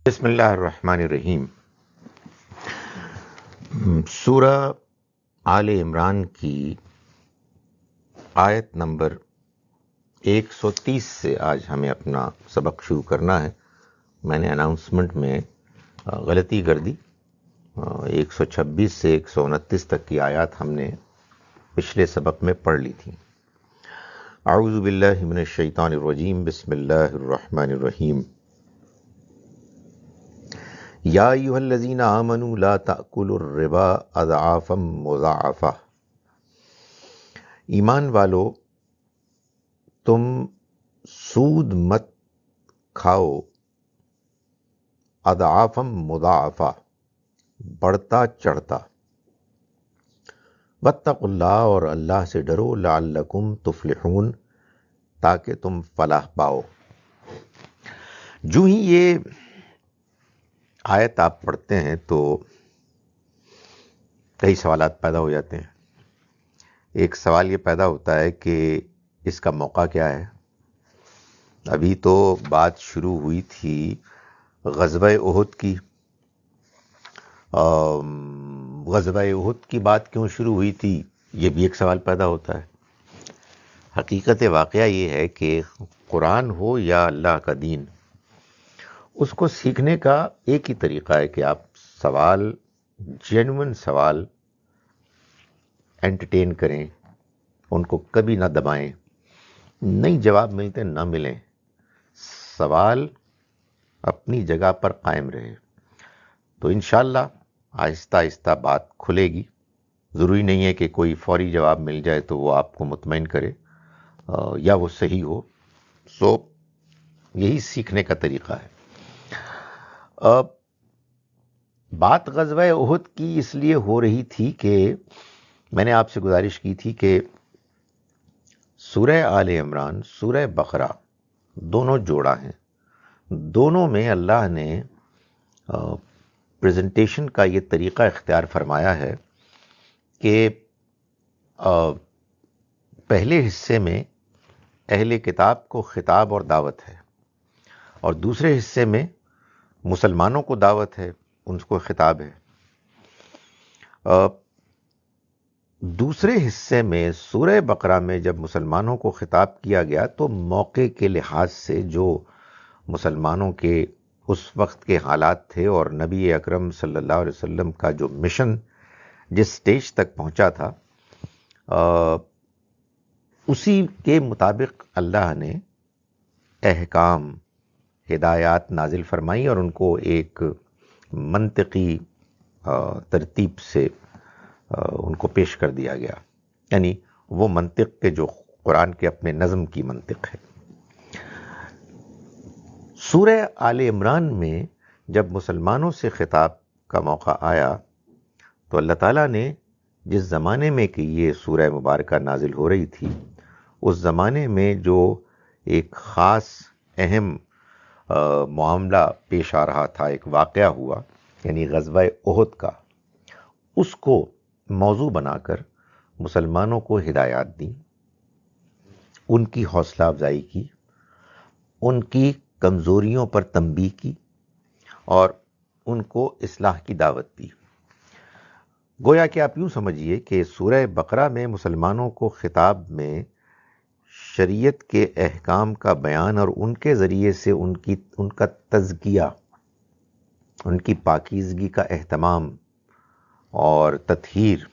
بسم اللہ الرحمن الرحیم۔ سورہ آل عمران کی آیت نمبر 130 سے آج ہمیں اپنا سبق شروع کرنا ہے۔ میں نے اناؤنسمنٹ میں غلطی کر دی، 126 سے 129 تک کی آیات ہم نے پچھلے سبق میں پڑھ لی تھی۔ اعوذ باللہ من الشیطان الرجیم، بسم اللہ الرحمن الرحیم۔ یا ایھا الذین آمنوا لا تأکلوا الربا اضعافا مضاعفہ، ایمان والو تم سود مت کھاؤ، اضعافا مضاعفہ بڑھتا چڑھتا، واتقوا اللہ اور اللہ سے ڈرو، لعلکم تفلحون تاکہ تم فلاح پاؤ۔ جو ہی یہ آیت آپ پڑھتے ہیں تو کئی سوالات پیدا ہو جاتے ہیں۔ ایک سوال یہ پیدا ہوتا ہے کہ اس کا موقع کیا ہے؟ ابھی تو بات شروع ہوئی تھی غزوہ احد کی۔ غزوہ احد کی بات کیوں شروع ہوئی تھی، یہ بھی ایک سوال پیدا ہوتا ہے۔ حقیقت واقعہ یہ ہے کہ قرآن ہو یا اللہ کا دین، اس کو سیکھنے کا ایک ہی طریقہ ہے کہ آپ سوال، جینوئن سوال انٹرٹین کریں، ان کو کبھی نہ دبائیں، نہیں جواب ملتے نہ ملیں، سوال اپنی جگہ پر قائم رہے تو انشاءاللہ آہستہ آہستہ بات کھلے گی۔ ضروری نہیں ہے کہ کوئی فوری جواب مل جائے تو وہ آپ کو مطمئن کرے یا وہ صحیح ہو۔ سو یہی سیکھنے کا طریقہ ہے۔ بات غزوہ احد کی اس لیے ہو رہی تھی کہ میں نے آپ سے گزارش کی تھی کہ سورہ آل عمران، سورہ بقرہ دونوں جوڑا ہیں، دونوں میں اللہ نے پریزنٹیشن کا یہ طریقہ اختیار فرمایا ہے کہ پہلے حصے میں اہل کتاب کو خطاب اور دعوت ہے، اور دوسرے حصے میں مسلمانوں کو دعوت ہے، ان کو خطاب ہے۔ دوسرے حصے میں سورہ بقرہ میں جب مسلمانوں کو خطاب کیا گیا تو موقع کے لحاظ سے جو مسلمانوں کے اس وقت کے حالات تھے اور نبی اکرم صلی اللہ علیہ وسلم کا جو مشن جس سٹیج تک پہنچا تھا، اسی کے مطابق اللہ نے احکام، ہدایات نازل فرمائی اور ان کو ایک منطقی ترتیب سے ان کو پیش کر دیا گیا، یعنی وہ منطق کے جو قرآن کے اپنے نظم کی منطق ہے۔ سورہ آل عمران میں جب مسلمانوں سے خطاب کا موقع آیا تو اللہ تعالیٰ نے جس زمانے میں کہ یہ سورہ مبارکہ نازل ہو رہی تھی، اس زمانے میں جو ایک خاص اہم معاملہ پیش آ رہا تھا، ایک واقعہ ہوا، یعنی غزوہ احد کا، اس کو موضوع بنا کر مسلمانوں کو ہدایات دی، ان کی حوصلہ افزائی کی، ان کی کمزوریوں پر تنبیہ کی اور ان کو اصلاح کی دعوت دی۔ گویا کہ آپ یوں سمجھیے کہ سورہ بقرہ میں مسلمانوں کو خطاب میں شریعت کے احکام کا بیان اور ان کے ذریعے سے ان کا تزکیہ، ان کی پاکیزگی کا اہتمام اور تطہیر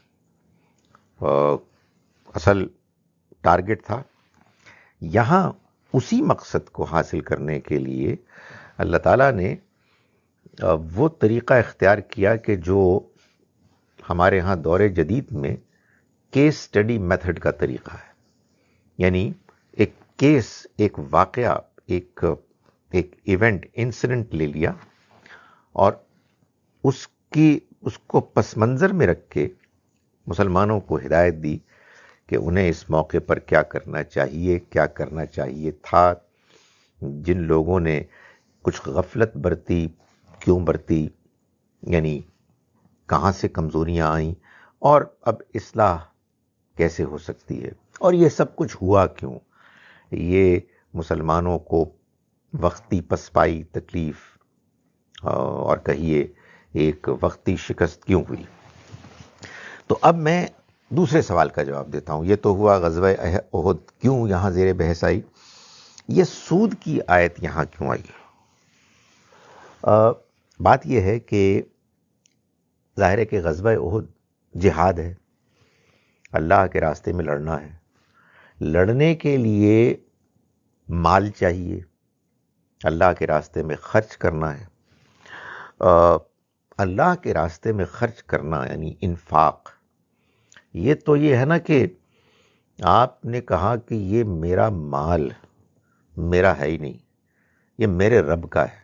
اصل ٹارگٹ تھا۔ یہاں اسی مقصد کو حاصل کرنے کے لیے اللہ تعالیٰ نے وہ طریقہ اختیار کیا کہ جو ہمارے ہاں دور جدید میں کیس سٹڈی میتھڈ کا طریقہ ہے، یعنی ایک کیس، ایک واقعہ، ایک ایونٹ، انسیڈنٹ لے لیا اور اس کو پس منظر میں رکھ کے مسلمانوں کو ہدایت دی کہ انہیں اس موقع پر کیا کرنا چاہیے، کیا کرنا چاہیے تھا، جن لوگوں نے کچھ غفلت برتی کیوں برتی، یعنی کہاں سے کمزوریاں آئیں اور اب اصلاح کیسے ہو سکتی ہے، اور یہ سب کچھ ہوا کیوں۔ یہ مسلمانوں کو وقتی پسپائی تکلیف اور کہیے ایک وقتی شکست کیوں ہوئی؟ تو اب میں دوسرے سوال کا جواب دیتا ہوں. یہ تو ہوا غزوہ احد کیوں یہاں زیر بحث آئی. یہ سود کی آیت یہاں کیوں آئی؟ بات یہ ہے کہ ظاہر ہے کہ غزوہ احد جہاد ہے، اللہ کے راستے میں لڑنا ہے. لڑنے کے لیے مال چاہیے، اللہ کے راستے میں خرچ کرنا ہے. اللہ کے راستے میں خرچ کرنا یعنی انفاق. یہ تو یہ ہے نا کہ آپ نے کہا کہ یہ میرا مال میرا ہے ہی نہیں، یہ میرے رب کا ہے،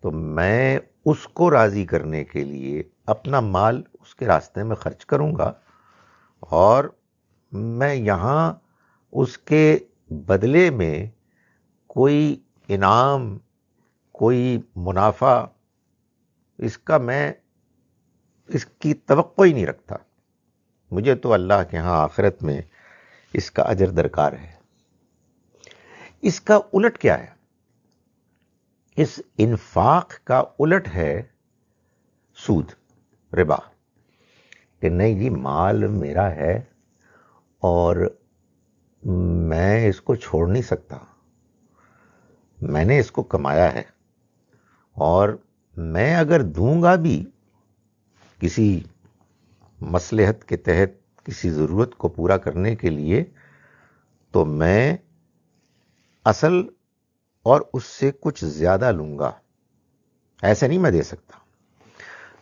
تو میں اس کو راضی کرنے کے لیے اپنا مال اس کے راستے میں خرچ کروں گا، اور میں یہاں اس کے بدلے میں کوئی انعام، کوئی منافع اس کی توقع ہی نہیں رکھتا. مجھے تو اللہ کے ہاں آخرت میں اس کا اجر درکار ہے. اس کا الٹ کیا ہے؟ اس انفاق کا الٹ ہے سود، ربا. کہ نہیں جی مال میرا ہے اور میں اس کو چھوڑ نہیں سکتا، میں نے اس کو کمایا ہے، اور میں اگر دوں گا بھی کسی مصلحت کے تحت، کسی ضرورت کو پورا کرنے کے لیے، تو میں اصل اور اس سے کچھ زیادہ لوں گا، ایسے نہیں میں دے سکتا.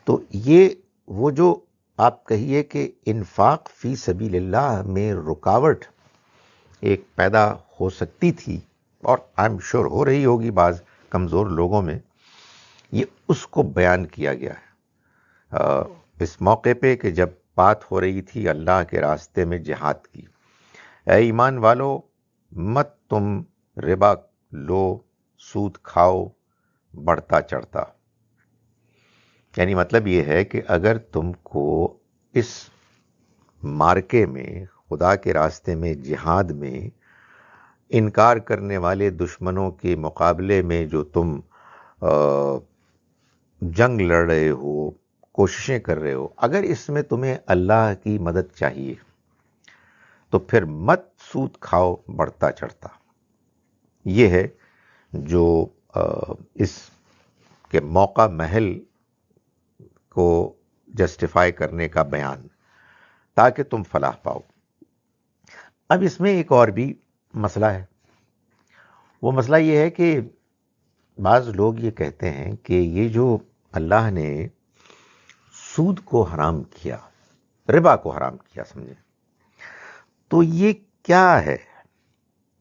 تو یہ وہ جو آپ کہیے کہ انفاق فی سبیل اللہ میں رکاوٹ ایک پیدا ہو سکتی تھی، اور آئی ایم شور ہو رہی ہوگی بعض کمزور لوگوں میں، یہ اس کو بیان کیا گیا ہے اس موقع پہ کہ جب بات ہو رہی تھی اللہ کے راستے میں جہاد کی. اے ایمان والو، مت تم ربا لو، سود کھاؤ بڑھتا چڑھتا. یعنی مطلب یہ ہے کہ اگر تم کو اس مارکے میں، خدا کے راستے میں، جہاد میں انکار کرنے والے دشمنوں کے مقابلے میں جو تم جنگ لڑ رہے ہو، کوششیں کر رہے ہو، اگر اس میں تمہیں اللہ کی مدد چاہیے تو پھر مت سود کھاؤ بڑھتا چڑھتا. یہ ہے جو اس کے موقع محل کو جسٹیفائی کرنے کا بیان، تاکہ تم فلاح پاؤ. اب اس میں ایک اور بھی مسئلہ ہے. وہ مسئلہ یہ ہے کہ بعض لوگ یہ کہتے ہیں کہ یہ جو اللہ نے سود کو حرام کیا، ربا کو حرام کیا، سمجھے، تو یہ کیا ہے؟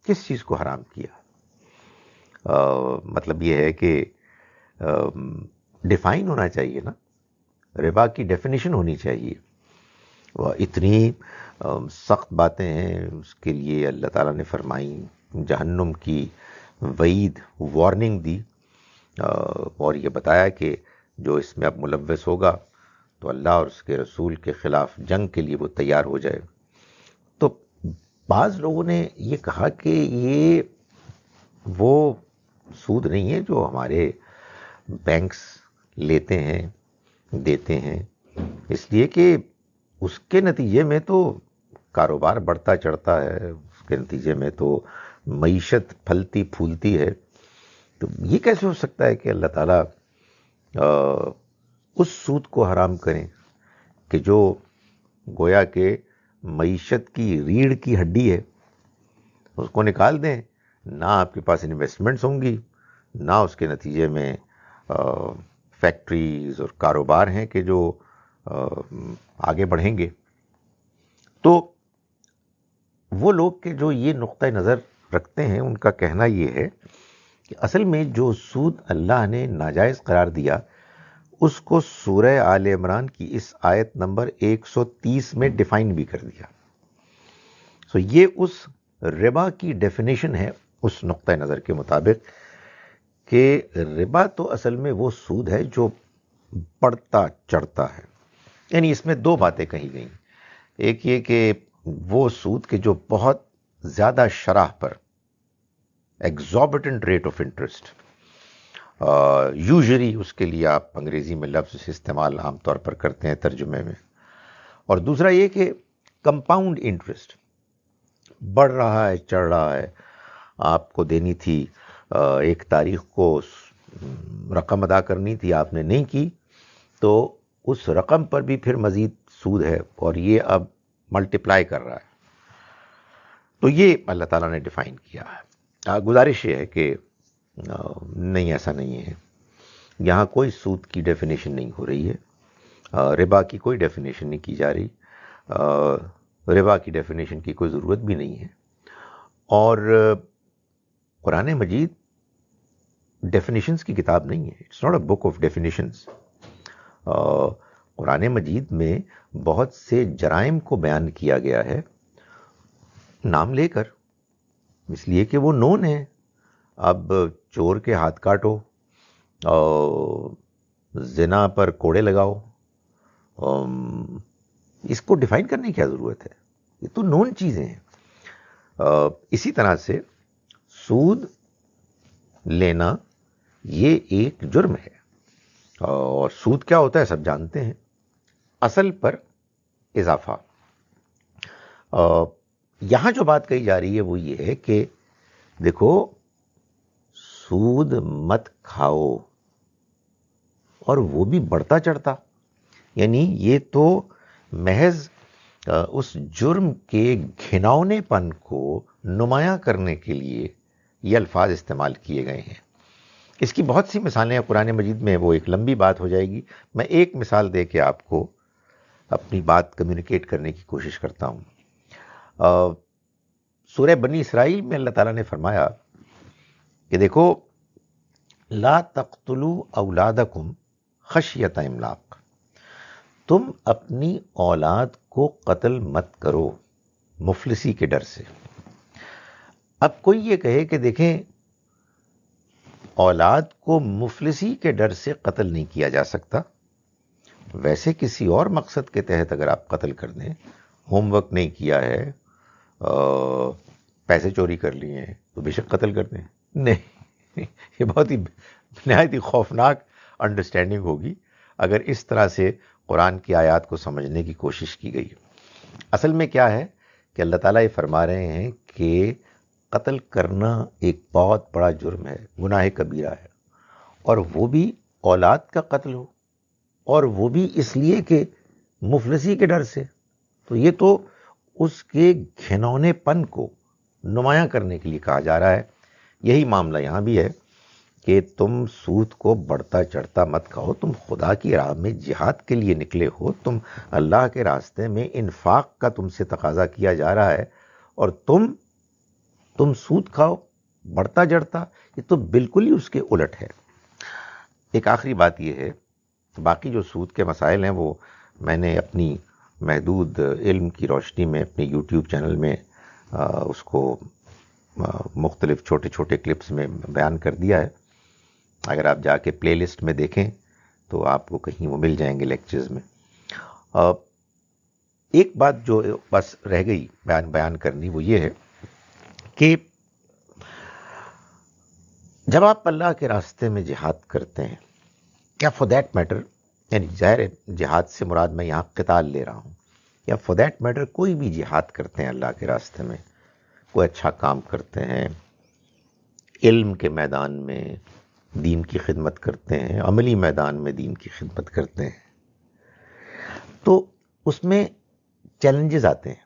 کس چیز کو حرام کیا؟ مطلب یہ ہے کہ ڈیفائن ہونا چاہیے نا، ربا کی ڈیفینیشن ہونی چاہیے. وہ اتنی سخت باتیں ہیں اس کے لیے اللہ تعالیٰ نے فرمائی، جہنم کی وعید، وارننگ دی، اور یہ بتایا کہ جو اس میں اب ملوث ہوگا تو اللہ اور اس کے رسول کے خلاف جنگ کے لیے وہ تیار ہو جائے. تو بعض لوگوں نے یہ کہا کہ یہ وہ سود نہیں ہے جو ہمارے بینکس لیتے ہیں، دیتے ہیں، اس لیے کہ اس کے نتیجے میں تو کاروبار بڑھتا چڑھتا ہے، اس کے نتیجے میں تو معیشت پھلتی پھولتی ہے. تو یہ کیسے ہو سکتا ہے کہ اللہ تعالیٰ اس سود کو حرام کریں کہ جو گویا کہ معیشت کی ریڑھ کی ہڈی ہے، اس کو نکال دیں، نہ آپ کے پاس انویسٹمنٹس ہوں گی، نہ اس کے نتیجے میں فیکٹریز اور کاروبار ہیں کہ جو آگے بڑھیں گے. تو وہ لوگ کہ جو یہ نقطہ نظر رکھتے ہیں، ان کا کہنا یہ ہے کہ اصل میں جو سود اللہ نے ناجائز قرار دیا، اس کو سورہ آل عمران کی اس آیت نمبر 130 میں ڈیفائن بھی کر دیا. سو یہ اس ربا کی ڈیفینیشن ہے اس نقطہ نظر کے مطابق کہ ربا تو اصل میں وہ سود ہے جو بڑھتا چڑھتا ہے. یعنی اس میں دو باتیں کہی گئیں. ایک یہ کہ وہ سود کے جو بہت زیادہ شرح پر، ایگزوربیٹنٹ ریٹ آف انٹرسٹ، یوزلی اس کے لیے آپ انگریزی میں لفظ استعمال عام طور پر کرتے ہیں ترجمے میں. اور دوسرا یہ کہ کمپاؤنڈ انٹرسٹ بڑھ رہا ہے، چڑھ رہا ہے. آپ کو دینی تھی 1 تاریخ کو رقم ادا کرنی تھی، آپ نے نہیں کی، تو اس رقم پر بھی پھر مزید سود ہے اور یہ اب ملٹیپلائی کر رہا ہے. تو یہ اللہ تعالیٰ نے ڈیفائن کیا ہے. گزارش یہ ہے کہ نہیں، ایسا نہیں ہے. یہاں کوئی سود کی ڈیفینیشن نہیں ہو رہی ہے، ربا کی کوئی ڈیفینیشن نہیں کی جا رہی، ربا کی ڈیفینیشن کی کوئی ضرورت بھی نہیں ہے. اور قرآن مجید ڈیفینیشنز کی کتاب نہیں ہے. It's not a book of definitions. Quran Majeed میں بہت سے جرائم کو بیان کیا گیا ہے نام لے کر، اس لیے کہ وہ نون ہے. اب چور کے ہاتھ کاٹو، زنا پر کوڑے لگاؤ، اس کو ڈیفائن کرنے کی کیا ضرورت ہے؟ یہ تو نون چیزیں ہیں. اسی طرح سے سود لینا یہ ایک جرم ہے، اور سود کیا ہوتا ہے سب جانتے ہیں، اصل پر اضافہ. یہاں جو بات کہی جا رہی ہے وہ یہ ہے کہ دیکھو، سود مت کھاؤ، اور وہ بھی بڑھتا چڑھتا. یعنی یہ تو محض اس جرم کے گھناؤنے پن کو نمایاں کرنے کے لیے یہ الفاظ استعمال کیے گئے ہیں. اس کی بہت سی مثالیں ہیں قرآن مجید میں، وہ ایک لمبی بات ہو جائے گی. میں ایک مثال دے کے آپ کو اپنی بات کمیونیکیٹ کرنے کی کوشش کرتا ہوں. سورہ بنی اسرائیل میں اللہ تعالیٰ نے فرمایا کہ دیکھو، لا تقتلوا اولادکم خشیۃ املاق، تم اپنی اولاد کو قتل مت کرو مفلسی کے ڈر سے. اب کوئی یہ کہے کہ دیکھیں، اولاد کو مفلسی کے ڈر سے قتل نہیں کیا جا سکتا، ویسے کسی اور مقصد کے تحت اگر آپ قتل کر دیں، ہوم ورک نہیں کیا ہے، پیسے چوری کر لیے ہیں، تو بے شک قتل کر دیں. نہیں، یہ بہت ہی نہایت ہی خوفناک انڈرسٹینڈنگ ہوگی اگر اس طرح سے قرآن کی آیات کو سمجھنے کی کوشش کی گئی. اصل میں کیا ہے کہ اللہ تعالیٰ یہ فرما رہے ہیں کہ قتل کرنا ایک بہت بڑا جرم ہے، گناہ کبیرہ ہے، اور وہ بھی اولاد کا قتل ہو، اور وہ بھی اس لیے کہ مفلسی کے ڈر سے. تو یہ تو اس کے گھنونے پن کو نمایاں کرنے کے لیے کہا جا رہا ہے. یہی معاملہ یہاں بھی ہے کہ تم سود کو بڑھتا چڑھتا مت کھاؤ. تم خدا کی راہ میں جہاد کے لیے نکلے ہو، تم اللہ کے راستے میں انفاق کا تم سے تقاضا کیا جا رہا ہے، اور تم سود کھاؤ بڑھتا چڑھتا. یہ تو بالکل ہی اس کے الٹ ہے. ایک آخری بات یہ ہے، باقی جو سود کے مسائل ہیں وہ میں نے اپنی محدود علم کی روشنی میں اپنے یوٹیوب چینل میں اس کو مختلف چھوٹے چھوٹے کلپس میں بیان کر دیا ہے. اگر آپ جا کے پلے لسٹ میں دیکھیں تو آپ کو کہیں وہ مل جائیں گے لیکچرز میں. ایک بات جو بس رہ گئی بیان کرنی، وہ یہ ہے کہ جب آپ اللہ کے راستے میں جہاد کرتے ہیں، کیا فور دیٹ میٹر، یعنی ظاہر ہے جہاد سے مراد میں یہاں قتال لے رہا ہوں، یا فور دیٹ میٹر کوئی بھی جہاد کرتے ہیں اللہ کے راستے میں، کوئی اچھا کام کرتے ہیں، علم کے میدان میں دین کی خدمت کرتے ہیں، عملی میدان میں دین کی خدمت کرتے ہیں، تو اس میں چیلنجز آتے ہیں.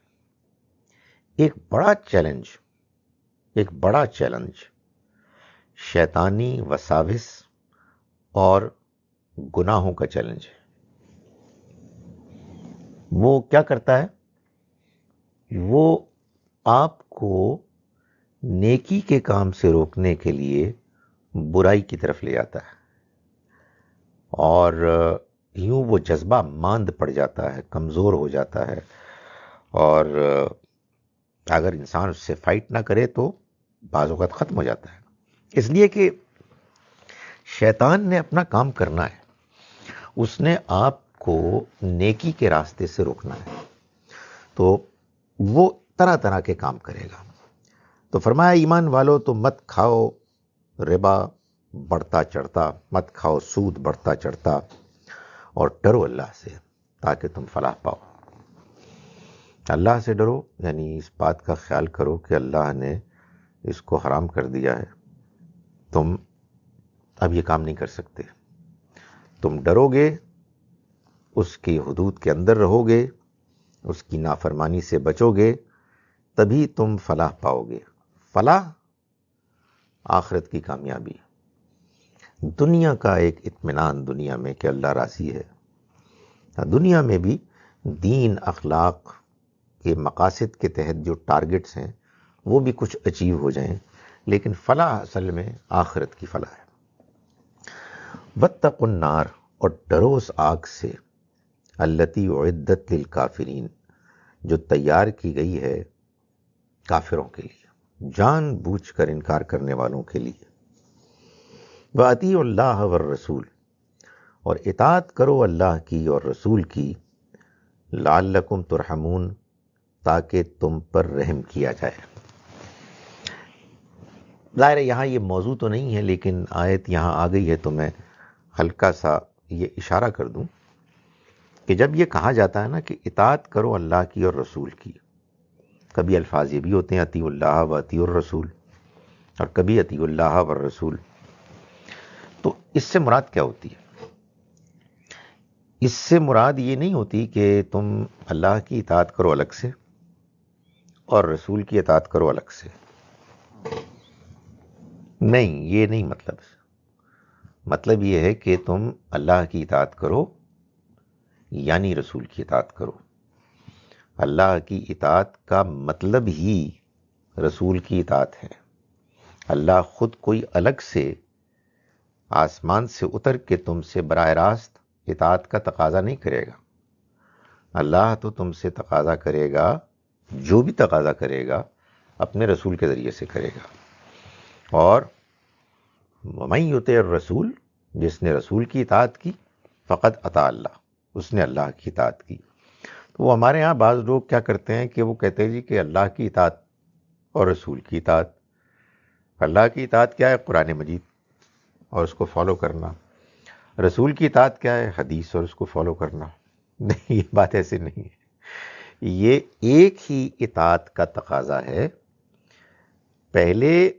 ایک بڑا چیلنج شیطانی وساوس اور گناہوں کا چیلنج ہے. وہ کیا کرتا ہے؟ وہ آپ کو نیکی کے کام سے روکنے کے لیے برائی کی طرف لے جاتا ہے، اور یوں وہ جذبہ ماند پڑ جاتا ہے، کمزور ہو جاتا ہے، اور اگر انسان اس سے فائٹ نہ کرے تو بعض اوقات ختم ہو جاتا ہے. اس لیے کہ شیطان نے اپنا کام کرنا ہے، اس نے آپ کو نیکی کے راستے سے روکنا ہے، تو وہ طرح طرح کے کام کرے گا. تو فرمایا ایمان والو تو مت کھاؤ ربا، بڑھتا چڑھتا، مت کھاؤ سود بڑھتا چڑھتا، اور ڈرو اللہ سے تاکہ تم فلاح پاؤ۔ اللہ سے ڈرو یعنی اس بات کا خیال کرو کہ اللہ نے اس کو حرام کر دیا ہے، تم اب یہ کام نہیں کر سکتے۔ تم ڈرو گے، اس کی حدود کے اندر رہو گے، اس کی نافرمانی سے بچو گے، تبھی تم فلاح پاؤ گے۔ فلاح آخرت کی کامیابی، دنیا کا ایک اطمینان دنیا میں کہ اللہ راضی ہے، دنیا میں بھی دین اخلاق کے مقاصد کے تحت جو ٹارگٹس ہیں وہ بھی کچھ اچیو ہو جائیں، لیکن فلاح اصل میں آخرت کی فلاح ہے۔ واتقوا النار، اور ڈرو اس آگ سے، التی اعدت للکافرین، جو تیار کی گئی ہے کافروں کے لیے، جان بوجھ کر انکار کرنے والوں کے لیے۔ وَأَطِیعُوا اللَّهَ وَالرَّسُولَ، اور اطاعت کرو اللہ کی اور رسول کی، لعلکم ترحمون، تاکہ تم پر رحم کیا جائے۔ ظاہر ہے یہاں یہ موضوع تو نہیں ہے، لیکن آیت یہاں آ گئی ہے تو میں ہلکا سا یہ اشارہ کر دوں کہ جب یہ کہا جاتا ہے نا کہ اطاعت کرو اللہ کی اور رسول کی، کبھی الفاظ یہ بھی ہوتے ہیں اطیعوا اللہ و اطیعوا الرسول، اور کبھی اطیعوا اللہ والرسول، تو اس سے مراد کیا ہوتی ہے؟ اس سے مراد یہ نہیں ہوتی کہ تم اللہ کی اطاعت کرو الگ سے اور رسول کی اطاعت کرو الگ سے، نہیں، یہ نہیں مطلب۔ مطلب یہ ہے کہ تم اللہ کی اطاعت کرو یعنی رسول کی اطاعت کرو۔ اللہ کی اطاعت کا مطلب ہی رسول کی اطاعت ہے۔ اللہ خود کوئی الگ سے آسمان سے اتر کے تم سے براہ راست اطاعت کا تقاضا نہیں کرے گا۔ اللہ تو تم سے تقاضا کرے گا، جو بھی تقاضا کرے گا اپنے رسول کے ذریعے سے کرے گا۔ اور وَمَن یُطِعِ الرَّسُولَ، جس نے رسول کی اطاعت کی، فقط اطاع اللہ، اس نے اللہ کی اطاعت کی۔ تو وہ ہمارے ہاں بعض لوگ کیا کرتے ہیں کہ وہ کہتے ہیں جی کہ اللہ کی اطاعت اور رسول کی اطاعت۔ اللہ کی اطاعت کیا ہے؟ قرآن مجید اور اس کو فالو کرنا۔ رسول کی اطاعت کیا ہے؟ حدیث اور اس کو فالو کرنا۔ نہیں، یہ بات ایسے نہیں ہے، یہ ایک ہی اطاعت کا تقاضا ہے۔ پہلے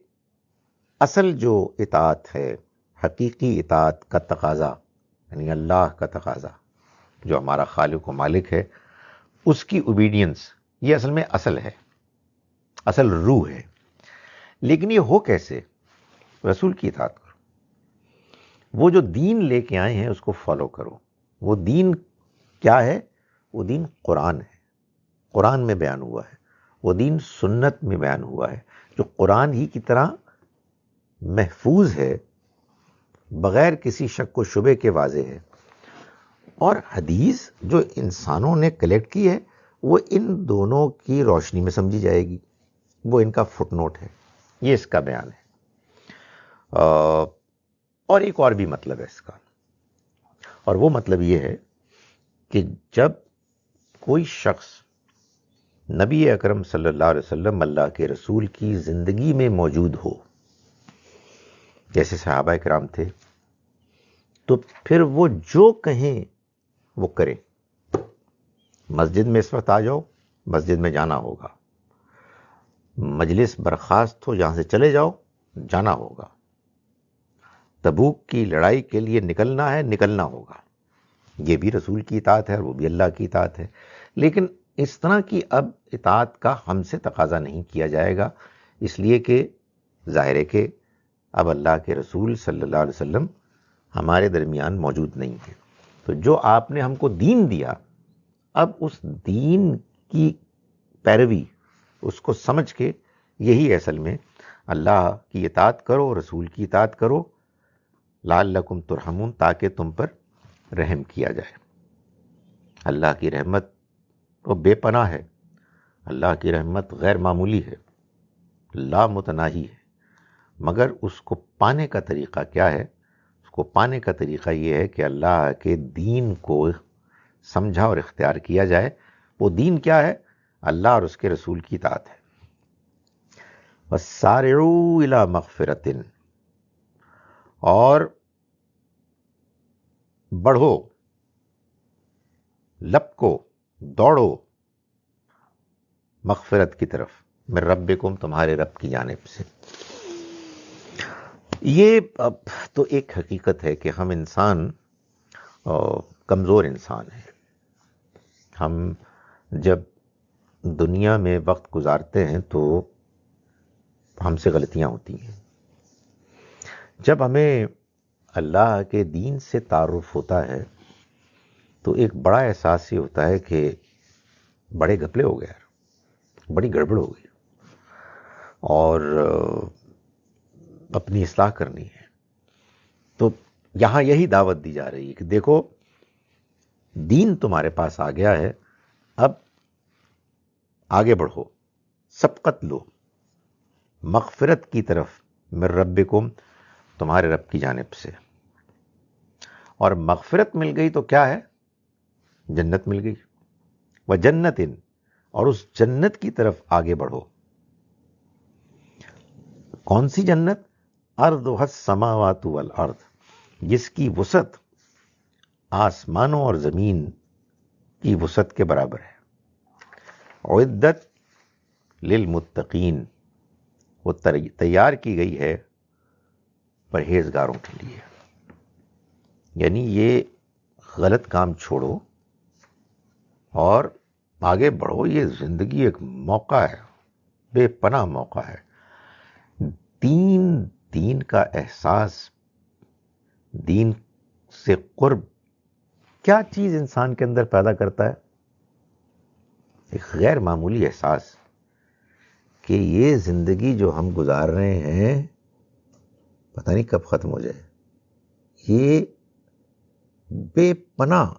اصل جو اطاعت ہے، حقیقی اطاعت کا تقاضا، یعنی اللہ کا تقاضا جو ہمارا خالق و مالک ہے، اس کی اوبیڈینس، یہ اصل میں اصل ہے، اصل روح ہے۔ لیکن یہ ہو کیسے؟ رسول کی اطاعت کرو، وہ جو دین لے کے آئے ہیں اس کو فالو کرو۔ وہ دین کیا ہے؟ وہ دین قرآن ہے، قرآن میں بیان ہوا ہے۔ وہ دین سنت میں بیان ہوا ہے، جو قرآن ہی کی طرح محفوظ ہے، بغیر کسی شک و شبے کے واضح ہے۔ اور حدیث جو انسانوں نے کلیکٹ کی ہے، وہ ان دونوں کی روشنی میں سمجھی جائے گی، وہ ان کا فٹ نوٹ ہے، یہ اس کا بیان ہے۔ اور ایک اور بھی مطلب ہے اس کا، اور وہ مطلب یہ ہے کہ جب کوئی شخص نبی اکرم صلی اللہ علیہ وسلم اللہ کے رسول کی زندگی میں موجود ہو، جیسے صحابہ کرام تھے، تو پھر وہ جو کہیں وہ کریں۔ مسجد میں اس وقت آ جاؤ، مسجد میں جانا ہوگا۔ مجلس برخاست ہو، یہاں سے چلے جاؤ، جانا ہوگا۔ تبوک کی لڑائی کے لیے نکلنا ہے، نکلنا ہوگا۔ یہ بھی رسول کی اطاعت ہے اور وہ بھی اللہ کی اطاعت ہے۔ لیکن اس طرح کی اب اطاعت کا ہم سے تقاضا نہیں کیا جائے گا، اس لیے کہ ظاہر ہے کہ اب اللہ کے رسول صلی اللہ علیہ وسلم ہمارے درمیان موجود نہیں ہے۔ تو جو آپ نے ہم کو دین دیا، اب اس دین کی پیروی، اس کو سمجھ کے، یہی اصل میں اللہ کی اطاعت کرو، رسول کی اطاعت کرو، لعلکم ترحمون، تاکہ تم پر رحم کیا جائے۔ اللہ کی رحمت وہ بے پناہ ہے، اللہ کی رحمت غیر معمولی ہے، لا متناہی ہے، مگر اس کو پانے کا طریقہ کیا ہے؟ اس کو پانے کا طریقہ یہ ہے کہ اللہ کے دین کو سمجھا اور اختیار کیا جائے۔ وہ دین کیا ہے؟ اللہ اور اس کے رسول کی اطاعت ہے۔ وَسَارِعُوا إِلَى مَغْفِرَةٍ، اور بڑھو، لپکو، دوڑو مغفرت کی طرف، من ربکم، تمہارے رب کی جانب سے۔ یہ اب تو ایک حقیقت ہے کہ ہم انسان کمزور انسان ہیں۔ ہم جب دنیا میں وقت گزارتے ہیں تو ہم سے غلطیاں ہوتی ہیں۔ جب ہمیں اللہ کے دین سے تعارف ہوتا ہے تو ایک بڑا احساس یہ ہوتا ہے کہ بڑے گھپلے ہو گئے یار، بڑی گڑبڑ ہو گئی اور اپنی اصلاح کرنی ہے۔ تو یہاں یہی دعوت دی جا رہی ہے کہ دیکھو دین تمہارے پاس آ گیا ہے، اب آگے بڑھو، سبقت لو مغفرت کی طرف، من ربکم، تمہارے رب کی جانب سے۔ اور مغفرت مل گئی تو کیا ہے؟ جنت مل گئی، وجنت، اور اس جنت کی طرف آگے بڑھو۔ کون سی جنت؟ ارضها السماوات والارض، جس کی وسعت آسمانوں اور زمین کی وسعت کے برابر ہے۔ اعدت للمتقین، وہ تیار کی گئی ہے پرہیزگاروں کے لیے۔ یعنی یہ غلط کام چھوڑو اور آگے بڑھو۔ یہ زندگی ایک موقع ہے، بے پناہ موقع ہے۔ دین کا احساس، دین سے قرب کیا چیز انسان کے اندر پیدا کرتا ہے؟ ایک غیر معمولی احساس کہ یہ زندگی جو ہم گزار رہے ہیں پتہ نہیں کب ختم ہو جائے۔ یہ بے پناہ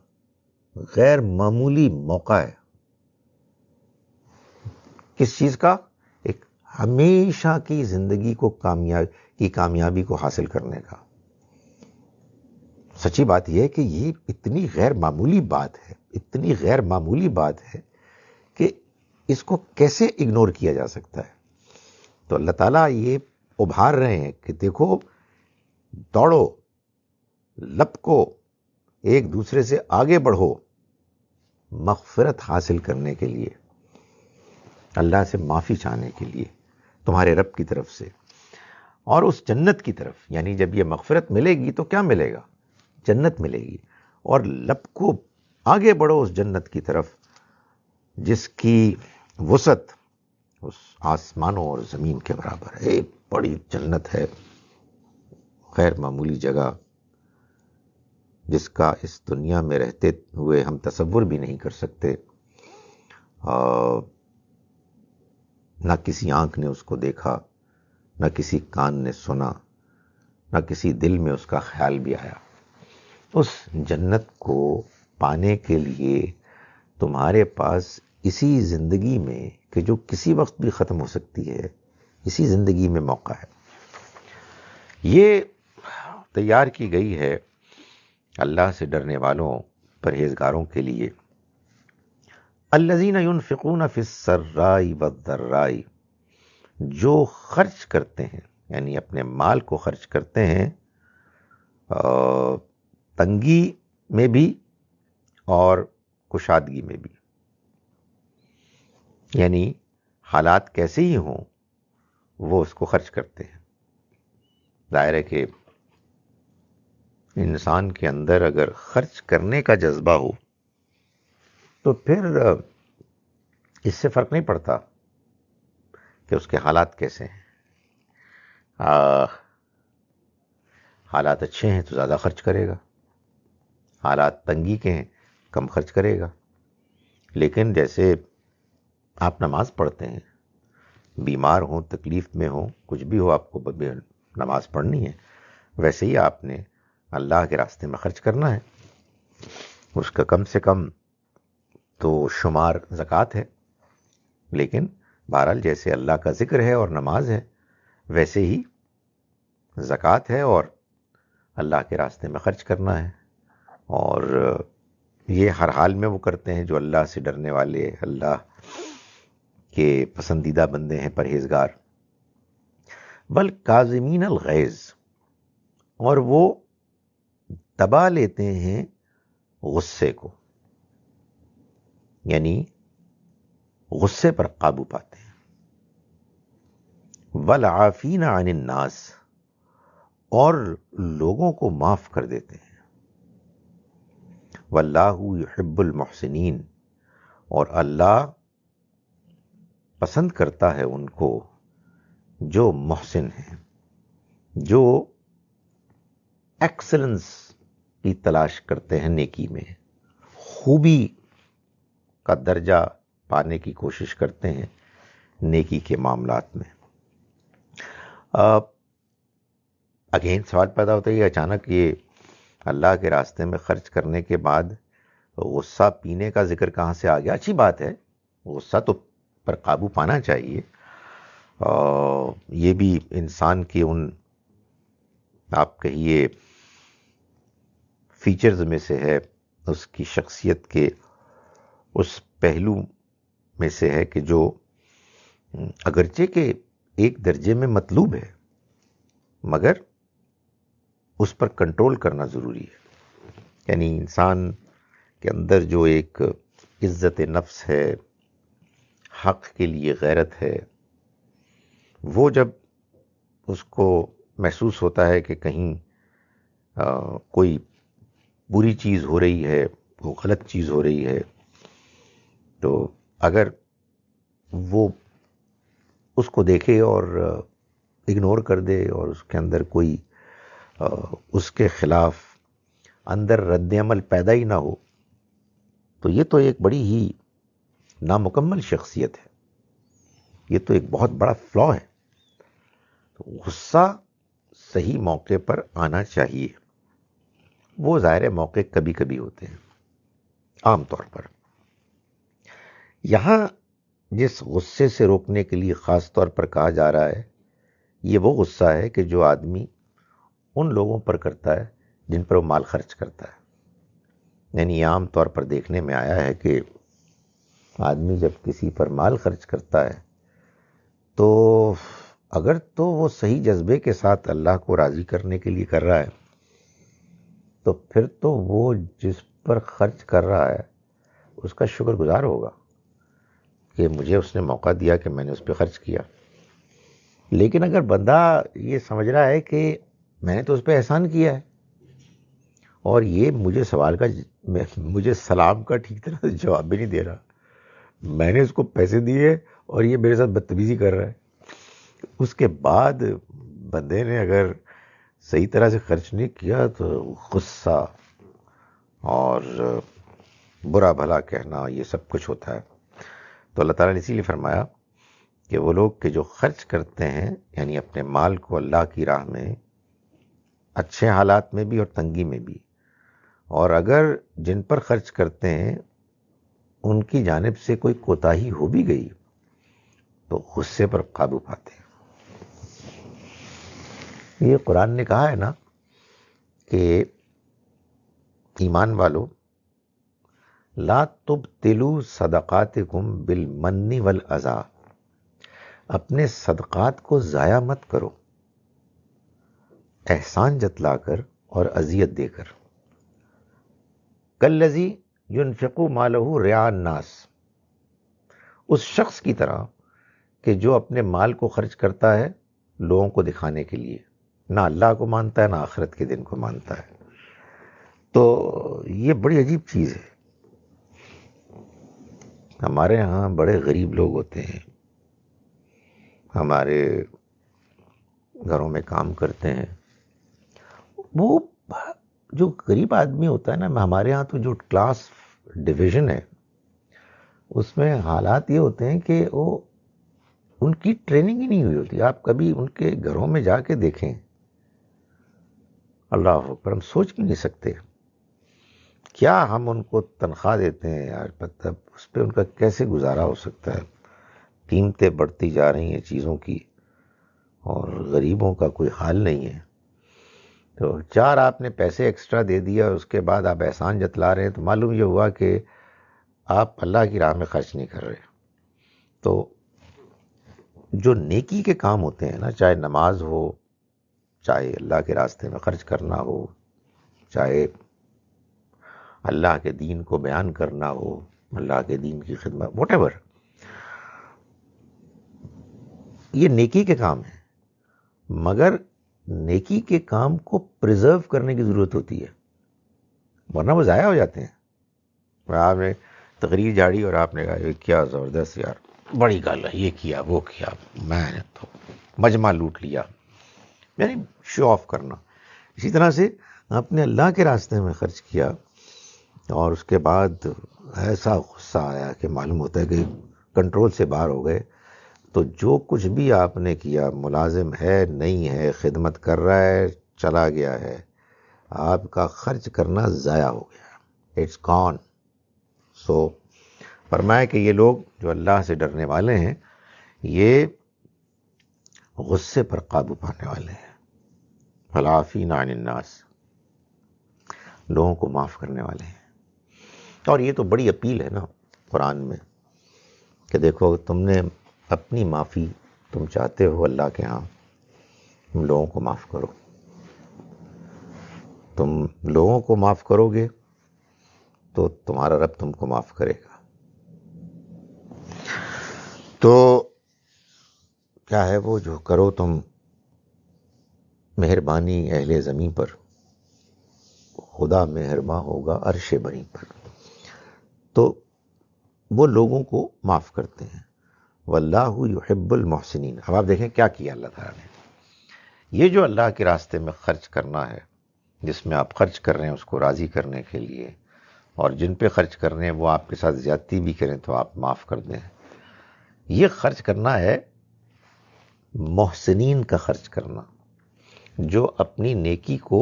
غیر معمولی موقع ہے۔ کس چیز کا؟ ایک ہمیشہ کی زندگی کو کامیابی کو حاصل کرنے کا۔ سچی بات یہ ہے کہ یہ اتنی غیر معمولی بات ہے، اتنی غیر معمولی بات ہے کہ اس کو کیسے اگنور کیا جا سکتا ہے؟ تو اللہ تعالیٰ یہ ابھار رہے ہیں کہ دیکھو دوڑو، لپکو، ایک دوسرے سے آگے بڑھو مغفرت حاصل کرنے کے لیے، اللہ سے معافی چاہنے کے لیے تمہارے رب کی طرف سے، اور اس جنت کی طرف۔ یعنی جب یہ مغفرت ملے گی تو کیا ملے گا؟ جنت ملے گی۔ اور لپکو، آگے بڑھو اس جنت کی طرف جس کی وسعت اس آسمانوں اور زمین کے برابر ہے۔ ایک بڑی جنت ہے، غیر معمولی جگہ، جس کا اس دنیا میں رہتے ہوئے ہم تصور بھی نہیں کر سکتے۔ نہ کسی آنکھ نے اس کو دیکھا، نہ کسی کان نے سنا، نہ کسی دل میں اس کا خیال بھی آیا۔ اس جنت کو پانے کے لیے تمہارے پاس اسی زندگی میں، کہ جو کسی وقت بھی ختم ہو سکتی ہے، اسی زندگی میں موقع ہے۔ یہ تیار کی گئی ہے اللہ سے ڈرنے والوں، پرہیزگاروں کے لیے۔ الذین ينفقون فی السراء والضراء، جو خرچ کرتے ہیں، یعنی اپنے مال کو خرچ کرتے ہیں تنگی میں بھی اور کشادگی میں بھی۔ یعنی حالات کیسے ہی ہوں وہ اس کو خرچ کرتے ہیں۔ ظاہر ہے کہ انسان کے اندر اگر خرچ کرنے کا جذبہ ہو تو پھر اس سے فرق نہیں پڑتا کہ اس کے حالات کیسے ہیں۔ حالات اچھے ہیں تو زیادہ خرچ کرے گا، حالات تنگی کے ہیں کم خرچ کرے گا۔ لیکن جیسے آپ نماز پڑھتے ہیں، بیمار ہوں، تکلیف میں ہوں، کچھ بھی ہو، آپ کو نماز پڑھنی ہے، ویسے ہی آپ نے اللہ کے راستے میں خرچ کرنا ہے۔ اس کا کم سے کم تو شمار زکوٰۃ ہے، لیکن بہرحال جیسے اللہ کا ذکر ہے اور نماز ہے، ویسے ہی زکوٰۃ ہے اور اللہ کے راستے میں خرچ کرنا ہے۔ اور یہ ہر حال میں وہ کرتے ہیں جو اللہ سے ڈرنے والے، اللہ کے پسندیدہ بندے ہیں، پرہیزگار۔ والکاظمین الغیظ، اور وہ دبا لیتے ہیں غصے کو، یعنی غصے پر قابو پاتے ہیں۔ والعافین عن الناس، اور لوگوں کو معاف کر دیتے ہیں۔ واللہ یحب المحسنین، اور اللہ پسند کرتا ہے ان کو جو محسن ہیں، جو ایکسلنس کی تلاش کرتے ہیں، نیکی میں خوبی کا درجہ پانے کی کوشش کرتے ہیں نیکی کے معاملات میں۔ اگین سوال پیدا ہوتا ہے کہ اچانک یہ اللہ کے راستے میں خرچ کرنے کے بعد غصہ پینے کا ذکر کہاں سے آ گیا؟ اچھی بات ہے، غصہ تو پر قابو پانا چاہیے، یہ بھی انسان کے ان آپ کہیے فیچرز میں سے ہے، اس کی شخصیت کے اس پہلو میں سے ہے کہ جو اگرچہ کہ ایک درجے میں مطلوب ہے مگر اس پر کنٹرول کرنا ضروری ہے۔ یعنی انسان کے اندر جو ایک عزت نفس ہے، حق کے لیے غیرت ہے، وہ جب اس کو محسوس ہوتا ہے کہ کہیں کوئی بری چیز ہو رہی ہے، وہ غلط چیز ہو رہی ہے، تو اگر وہ اس کو دیکھے اور اگنور کر دے اور اس کے اندر کوئی اس کے خلاف اندر رد عمل پیدا ہی نہ ہو، تو یہ تو ایک بڑی ہی نامکمل شخصیت ہے، یہ تو ایک بہت بڑا فلا ہے۔ تو غصہ صحیح موقع پر آنا چاہیے، وہ ظاہر موقع کبھی کبھی ہوتے ہیں، عام طور پر۔ یہاں جس غصے سے روکنے کے لیے خاص طور پر کہا جا رہا ہے، یہ وہ غصہ ہے کہ جو آدمی ان لوگوں پر کرتا ہے جن پر وہ مال خرچ کرتا ہے۔ یعنی عام طور پر دیکھنے میں آیا ہے کہ آدمی جب کسی پر مال خرچ کرتا ہے تو اگر تو وہ صحیح جذبے کے ساتھ اللہ کو راضی کرنے کے لیے کر رہا ہے تو پھر تو وہ جس پر خرچ کر رہا ہے اس کا شکر گزار ہوگا کہ مجھے اس نے موقع دیا کہ میں نے اس پہ خرچ کیا۔ لیکن اگر بندہ یہ سمجھ رہا ہے کہ میں نے تو اس پہ احسان کیا ہے اور یہ مجھے سوال کا مجھے سلام کا ٹھیک طرح سے جواب بھی نہیں دے رہا، میں نے اس کو پیسے دیے اور یہ میرے ساتھ بدتمیزی کر رہا ہے، اس کے بعد بندے نے اگر صحیح طرح سے خرچ نہیں کیا تو غصہ اور برا بھلا کہنا یہ سب کچھ ہوتا ہے۔ تو اللہ تعالیٰ نے اسی لیے فرمایا کہ وہ لوگ کہ جو خرچ کرتے ہیں یعنی اپنے مال کو اللہ کی راہ میں، اچھے حالات میں بھی اور تنگی میں بھی، اور اگر جن پر خرچ کرتے ہیں ان کی جانب سے کوئی کوتاہی ہو بھی گئی تو غصے پر قابو پاتے ہیں۔ یہ قرآن نے کہا ہے نا کہ ایمان والو لا تبطلوا صدقاتکم بالمن والاذی، اپنے صدقات کو ضائع مت کرو احسان جتلا کر اور اذیت دے کر۔ کالذی ينفق مالہ رعاء الناس، اس شخص کی طرح کہ جو اپنے مال کو خرچ کرتا ہے لوگوں کو دکھانے کے لیے، نہ اللہ کو مانتا ہے نہ آخرت کے دن کو مانتا ہے۔ تو یہ بڑی عجیب چیز ہے۔ ہمارے ہاں بڑے غریب لوگ ہوتے ہیں، ہمارے گھروں میں کام کرتے ہیں، وہ جو غریب آدمی ہوتا ہے نا، ہمارے ہاں تو جو کلاس ڈویژن ہے اس میں حالات یہ ہوتے ہیں کہ وہ ان کی ٹریننگ ہی نہیں ہوئی ہوتی۔ آپ کبھی ان کے گھروں میں جا کے دیکھیں، اللہ اکبر، ہم سوچ بھی نہیں سکتے کیا ہم ان کو تنخواہ دیتے ہیں یار، مطلب اس پہ ان کا کیسے گزارا ہو سکتا ہے۔ قیمتیں بڑھتی جا رہی ہیں چیزوں کی اور غریبوں کا کوئی حال نہیں ہے۔ تو چار آپ نے پیسے ایکسٹرا دے دیا اور اس کے بعد آپ احسان جتلا رہے ہیں، تو معلوم یہ ہوا کہ آپ اللہ کی راہ میں خرچ نہیں کر رہے۔ تو جو نیکی کے کام ہوتے ہیں نا، چاہے نماز ہو، چاہے اللہ کے راستے میں خرچ کرنا ہو، چاہے اللہ کے دین کو بیان کرنا ہو، اللہ کے دین کی خدمت، واٹ ایور، یہ نیکی کے کام ہیں، مگر نیکی کے کام کو پریزرو کرنے کی ضرورت ہوتی ہے، ورنہ وہ ضائع ہو جاتے ہیں۔ آپ نے تقریر جھاڑی اور آپ نے کہا یہ کیا زبردست یار، بڑی گل ہے، یہ کیا وہ کیا، میں نے تو مجمع لوٹ لیا، یعنی شو آف کرنا۔ اسی طرح سے آپ نے اللہ کے راستے میں خرچ کیا اور اس کے بعد ایسا غصہ آیا کہ معلوم ہوتا ہے کہ کنٹرول سے باہر ہو گئے، تو جو کچھ بھی آپ نے کیا، ملازم ہے نہیں ہے، خدمت کر رہا ہے چلا گیا ہے، آپ کا خرچ کرنا ضائع ہو گیا، اٹس گون۔ سو فرمایا کہ یہ لوگ جو اللہ سے ڈرنے والے ہیں یہ غصے پر قابو پانے والے ہیں، والعافین عن الناس، لوگوں کو معاف کرنے والے ہیں۔ اور یہ تو بڑی اپیل ہے نا قرآن میں کہ دیکھو تم نے اپنی معافی تم چاہتے ہو اللہ کے ہاں، تم لوگوں کو معاف کرو، تم لوگوں کو معاف کرو گے تو تمہارا رب تم کو معاف کرے گا۔ تو کیا ہے وہ جو کرو تم مہربانی اہل زمین پر، خدا مہرباں ہوگا عرش بری پر۔ تو وہ لوگوں کو معاف کرتے ہیں، واللہ یحب المحسنین۔ اب آپ دیکھیں کیا کیا اللہ تعالیٰ نے، یہ جو اللہ کے راستے میں خرچ کرنا ہے، جس میں آپ خرچ کر رہے ہیں اس کو راضی کرنے کے لیے، اور جن پہ خرچ کر رہے ہیں وہ آپ کے ساتھ زیادتی بھی کریں تو آپ معاف کر دیں، یہ خرچ کرنا ہے محسنین کا خرچ کرنا، جو اپنی نیکی کو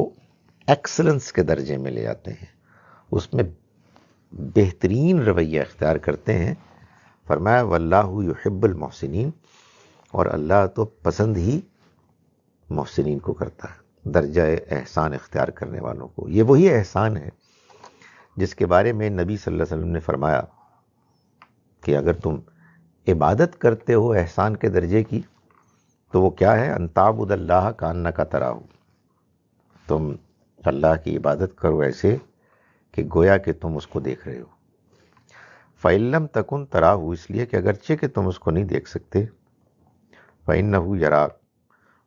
ایکسلنس کے درجے میں لے جاتے ہیں، اس میں بہترین رویہ اختیار کرتے ہیں۔ فرمایا واللہ یحب المحسنین، اور اللہ تو پسند ہی محسنین کو کرتا ہے، درجہ احسان اختیار کرنے والوں کو۔ یہ وہی احسان ہے جس کے بارے میں نبی صلی اللہ علیہ وسلم نے فرمایا کہ اگر تم عبادت کرتے ہو احسان کے درجے کی تو وہ کیا ہے، ان تعبد اللہ کانک تراہ، تم اللہ کی عبادت کرو ایسے کہ گویا کہ تم اس کو دیکھ رہے ہو۔ فَإِن لَّمْ تَكُن تَرَاهُ، اس لیے کہ اگرچہ کہ تم اس کو نہیں دیکھ سکتے، فَإِنَّهُ يَرَاكَ،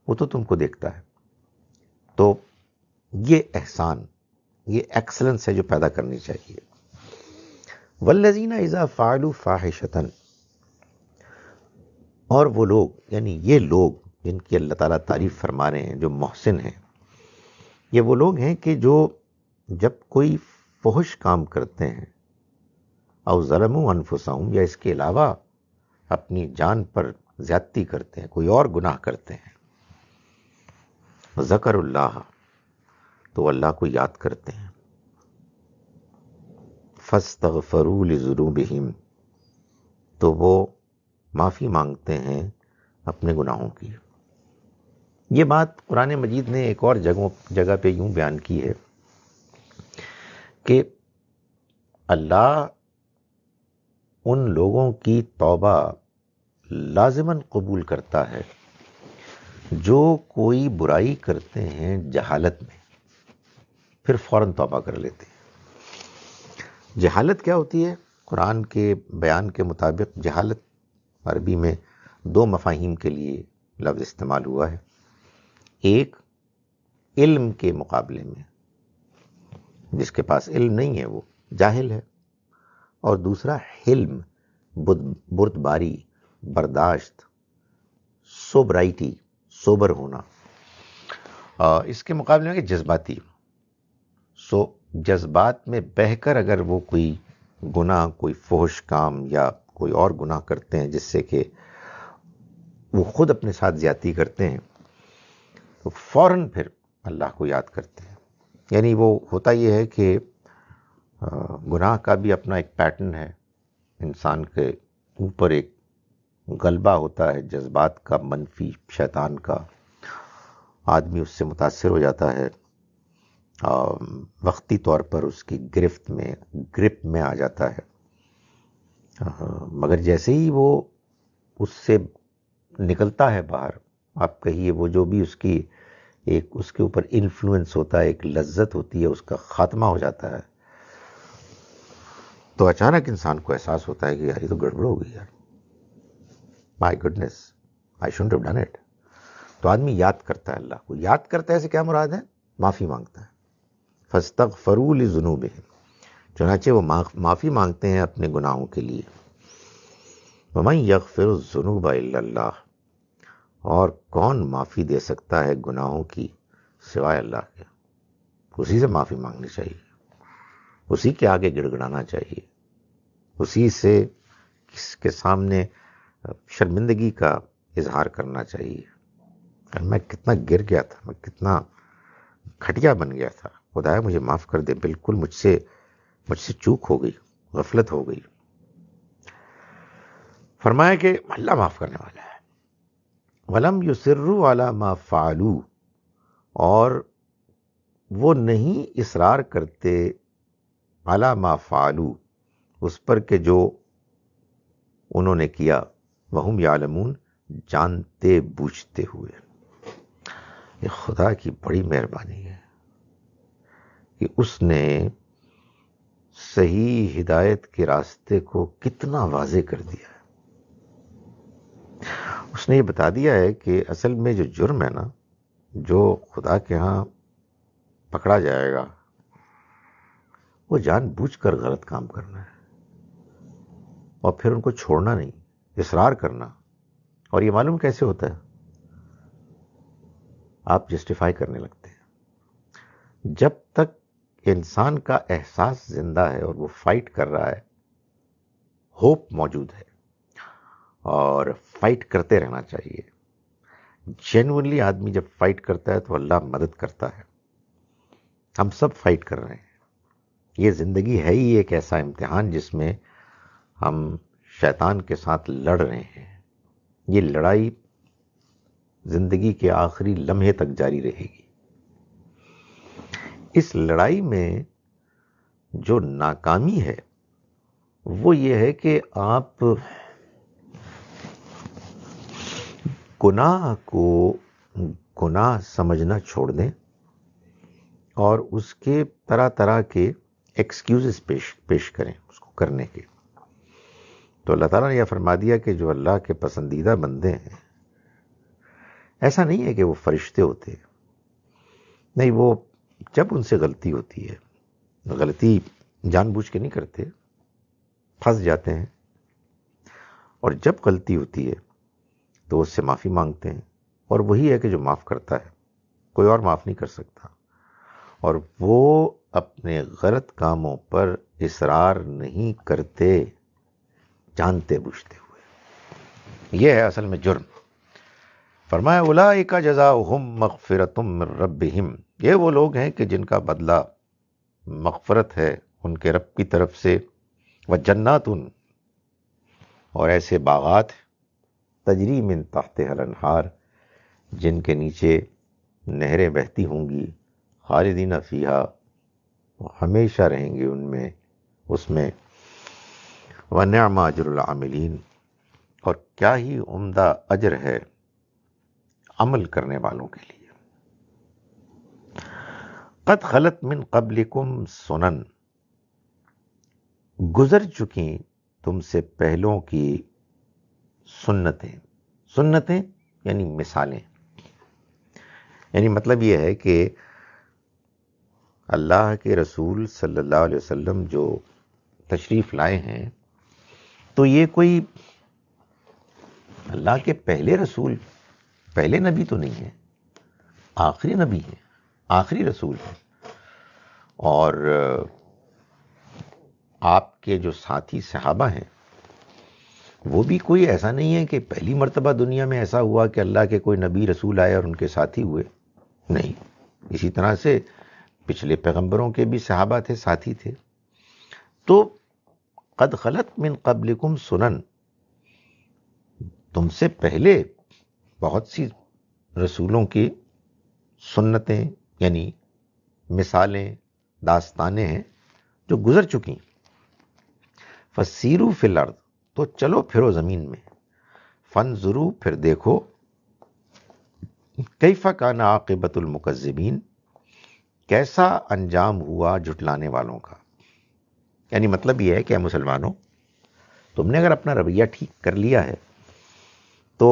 وہ تو تم کو دیکھتا ہے۔ تو یہ احسان، یہ ایکسلنس ہے جو پیدا کرنی چاہیے۔ وَالَّذِينَ إِذَا فَعَلُوا فَاحِشَةً، اور وہ لوگ، یعنی یہ لوگ جن کی اللہ تعالیٰ تعریف فرما رہے ہیں، جو محسن ہیں، یہ وہ لوگ ہیں کہ جو جب کوئی فحش کام کرتے ہیں، او ظلموا انفسہم، یا اس کے علاوہ اپنی جان پر زیادتی کرتے ہیں، کوئی اور گناہ کرتے ہیں، ذکر اللہ، تو اللہ کو یاد کرتے ہیں، فاستغفروا لذنوبہم، تو وہ معافی مانگتے ہیں اپنے گناہوں کی۔ یہ بات قرآن مجید نے ایک اور جگہ پہ یوں بیان کی ہے کہ اللہ ان لوگوں کی توبہ لازماً قبول کرتا ہے جو کوئی برائی کرتے ہیں جہالت میں، پھر فوراً توبہ کر لیتے ہیں۔ جہالت کیا ہوتی ہے؟ قرآن کے بیان کے مطابق جہالت عربی میں دو مفاہیم کے لیے لفظ استعمال ہوا ہے، ایک علم کے مقابلے میں، جس کے پاس علم نہیں ہے وہ جاہل ہے، اور دوسرا حلم، بردباری، برداشت، سوبرائٹی، سوبر ہونا۔ اس کے مقابلے میں کہ جذباتی، جذبات میں بہہ کر اگر وہ کوئی گناہ، کوئی فحش کام یا کوئی اور گناہ کرتے ہیں جس سے کہ وہ خود اپنے ساتھ زیادتی کرتے ہیں، تو فوراً پھر اللہ کو یاد کرتے ہیں۔ یعنی وہ ہوتا یہ ہے کہ گناہ کا بھی اپنا ایک پیٹرن ہے، انسان کے اوپر ایک غلبہ ہوتا ہے جذبات کا، منفی، شیطان کا، آدمی اس سے متاثر ہو جاتا ہے، وقتی طور پر اس کی گرپ میں آ جاتا ہے، مگر جیسے ہی وہ اس سے نکلتا ہے باہر، آپ کہیے وہ جو بھی اس کی ایک اس کے اوپر انفلوئنس ہوتا ہے، ایک لذت ہوتی ہے، اس کا خاتمہ ہو جاتا ہے، تو اچانک انسان کو احساس ہوتا ہے کہ یار یہ تو گڑبڑ ہو گئی یار، my goodness I shouldn't have done it. تو آدمی یاد کرتا ہے اللہ کو. یاد کرتا ہے سے کیا مراد ہے؟ معافی مانگتا ہے. فاستغفروا لذنوبہم، چنانچہ وہ معافی مانگتے ہیں اپنے گناہوں کے لیے. ومن یغفر الذنوب الا اللہ، اور کون معافی دے سکتا ہے گناہوں کی سوائے اللہ کے. اسی سے معافی مانگنی چاہیے، اسی کے آگے گڑ گڑانا چاہیے، اسی سے کس کے سامنے شرمندگی کا اظہار کرنا چاہیے. میں کتنا گر گیا تھا، میں کتنا گھٹیا بن گیا تھا، خدایا مجھے معاف کر دے، بالکل مجھ سے چوک ہو گئی، غفلت ہو گئی. فرمایا کہ اللہ معاف کرنے والا ہے. وَلَمْ يُصِرُّوا عَلَى مَا فَعَلُوا، اور وہ نہیں اصرار کرتے عَلَى مَا فَعَلُوا، اس پر کہ جو انہوں نے کیا، وَهُمْ يَعْلَمُونَ، جانتے بوجھتے ہوئے. یہ خدا کی بڑی مہربانی ہے کہ اس نے صحیح ہدایت کے راستے کو کتنا واضح کر دیا ہے. اس نے یہ بتا دیا ہے کہ اصل میں جو جرم ہے نا، جو خدا کے ہاں پکڑا جائے گا، وہ جان بوجھ کر غلط کام کرنا ہے اور پھر ان کو چھوڑنا نہیں، اصرار کرنا. اور یہ معلوم کیسے ہوتا ہے؟ آپ جسٹیفائی کرنے لگتے ہیں. جب تک انسان کا احساس زندہ ہے اور وہ فائٹ کر رہا ہے، ہوپ موجود ہے، اور فائٹ کرتے رہنا چاہیے. جینوئنلی آدمی جب فائٹ کرتا ہے تو اللہ مدد کرتا ہے. ہم سب فائٹ کر رہے ہیں. یہ زندگی ہے ہی ایک ایسا امتحان جس میں ہم شیطان کے ساتھ لڑ رہے ہیں. یہ لڑائی زندگی کے آخری لمحے تک جاری رہے گی. اس لڑائی میں جو ناکامی ہے وہ یہ ہے کہ آپ گناہ کو گناہ سمجھنا چھوڑ دیں اور اس کے طرح طرح کے ایکسکیوزز پیش کریں اس کو کرنے کے. تو اللہ تعالیٰ نے یہ فرما دیا کہ جو اللہ کے پسندیدہ بندے ہیں، ایسا نہیں ہے کہ وہ فرشتے ہوتے، نہیں، وہ جب ان سے غلطی ہوتی ہے، غلطی جان بوجھ کے نہیں کرتے، پھنس جاتے ہیں، اور جب غلطی ہوتی ہے تو اس سے معافی مانگتے ہیں. اور وہی ہے کہ جو معاف کرتا ہے، کوئی اور معاف نہیں کر سکتا. اور وہ اپنے غلط کاموں پر اصرار نہیں کرتے جانتے بوجھتے ہوئے. یہ ہے اصل میں جرم. فرمایا اولئک جزاؤہم مغفرۃ من ربہم، یہ وہ لوگ ہیں کہ جن کا بدلہ مغفرت ہے ان کے رب کی طرف سے، وجنات، اور ایسے باغات، تجری من تحتہا الانہار، جن کے نیچے نہریں بہتی ہوں گی، خالدین فیہا، ہمیشہ رہیں گے ان میں، اس میں. ونعم اجر العاملین، اور کیا ہی عمدہ اجر ہے عمل کرنے والوں کے لیے. قد خلت من قبلکم سنن، گزر چکی تم سے پہلوں کی سنتیں. سنتیں یعنی مثالیں، یعنی مطلب یہ ہے کہ اللہ کے رسول صلی اللہ علیہ وسلم جو تشریف لائے ہیں، تو یہ کوئی اللہ کے پہلے رسول، پہلے نبی تو نہیں ہے، آخری نبی ہے، آخری رسول ہے. اور آپ کے جو ساتھی صحابہ ہیں وہ بھی کوئی ایسا نہیں ہے کہ پہلی مرتبہ دنیا میں ایسا ہوا کہ اللہ کے کوئی نبی رسول آئے اور ان کے ساتھی ہوئے. نہیں، اسی طرح سے پچھلے پیغمبروں کے بھی صحابہ تھے، ساتھی تھے. تو قد خلت من قبلکم سنن، تم سے پہلے بہت سی رسولوں کی سنتیں یعنی مثالیں، داستانیں ہیں جو گزر چکی. فسیروا فی الارض، تو چلو پھرو زمین میں. فانظروا، پھر دیکھو، کیف کان عاقبۃ المکذبین، کیسا انجام ہوا جھٹلانے والوں کا۔ یعنی مطلب یہ ہے کہ اے مسلمانوں، تم نے اگر اپنا رویہ ٹھیک کر لیا ہے تو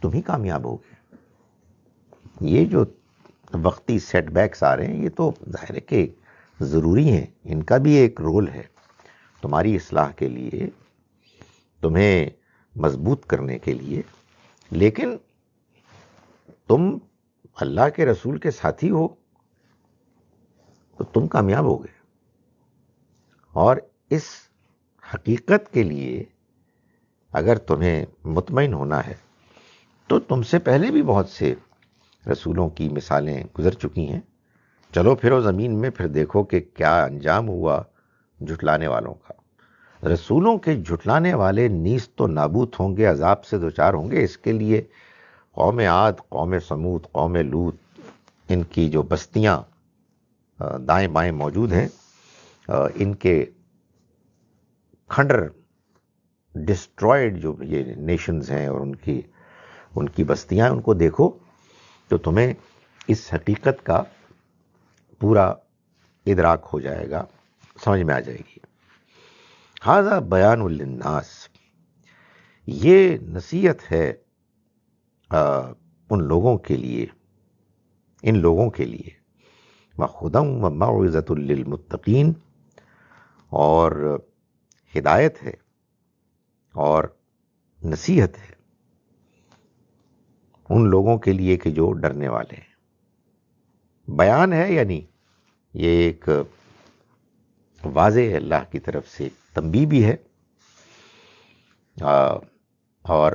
تم ہی کامیاب ہوگے۔ یہ جو وقتی سیٹ بیکس آ رہے ہیں، یہ تو ظاہر ہے کہ ضروری ہیں، ان کا بھی ایک رول ہے تمہاری اصلاح کے لیے، تمہیں مضبوط کرنے کے لیے، لیکن تم اللہ کے رسول کے ساتھی ہو تو تم کامیاب ہوگے۔ اور اس حقیقت کے لیے اگر تمہیں مطمئن ہونا ہے تو تم سے پہلے بھی بہت سے رسولوں کی مثالیں گزر چکی ہیں۔ چلو پھرو زمین میں، پھر دیکھو کہ کیا انجام ہوا جھٹلانے والوں کا۔ رسولوں کے جھٹلانے والے نیست تو نابود ہوں گے، عذاب سے دوچار ہوں گے۔ اس کے لیے قوم عاد، قوم سمود، قوم لوط، ان کی جو بستیاں دائیں بائیں موجود ہیں، ان کے کھنڈر ڈسٹرائیڈ جو یہ نیشنز ہیں اور ان کی بستیاں، ان کو دیکھو تو تمہیں اس حقیقت کا پورا ادراک ہو جائے گا، سمجھ میں آ جائے گی۔ ھذا بیان للناس، یہ نصیحت ہے ان لوگوں کے لیے، ان لوگوں کے لیے، وہدی وموعظۃ للمتقین، اور ہدایت ہے اور نصیحت ہے ان لوگوں کے لیے کہ جو ڈرنے والے ہیں۔ بیان ہے یعنی یہ ایک واضح اللہ کی طرف سے تنبیہ بھی ہے، اور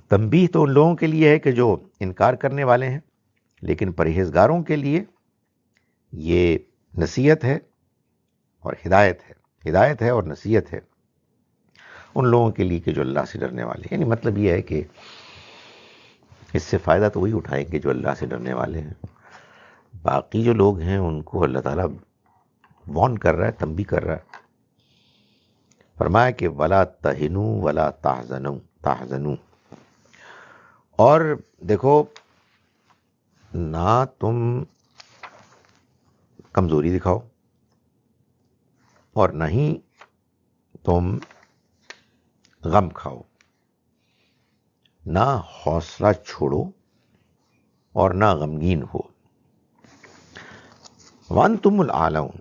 تنبیہ تو ان لوگوں کے لیے ہے کہ جو انکار کرنے والے ہیں، لیکن پرہیزگاروں کے لیے یہ نصیحت ہے اور ہدایت ہے، ہدایت ہے اور نصیحت ہے ان لوگوں کے لیے کہ جو اللہ سے ڈرنے والے ہیں۔ یعنی مطلب یہ ہے کہ اس سے فائدہ تو وہی اٹھائیں گے جو اللہ سے ڈرنے والے ہیں، باقی جو لوگ ہیں ان کو اللہ تعالیٰ وارن کر رہا ہے، تنبیہ کر رہا ہے۔ فرمایا کہ وَلَا تَهِنُوا وَلَا تَحْزَنُوا، اور دیکھو نہ تم کمزوری دکھاؤ اور نہ ہی تم غم کھاؤ، نہ حوصلہ چھوڑو اور نہ غمگین ہو۔ وَأَنْتُمُ الْأَعْلَوْنَ،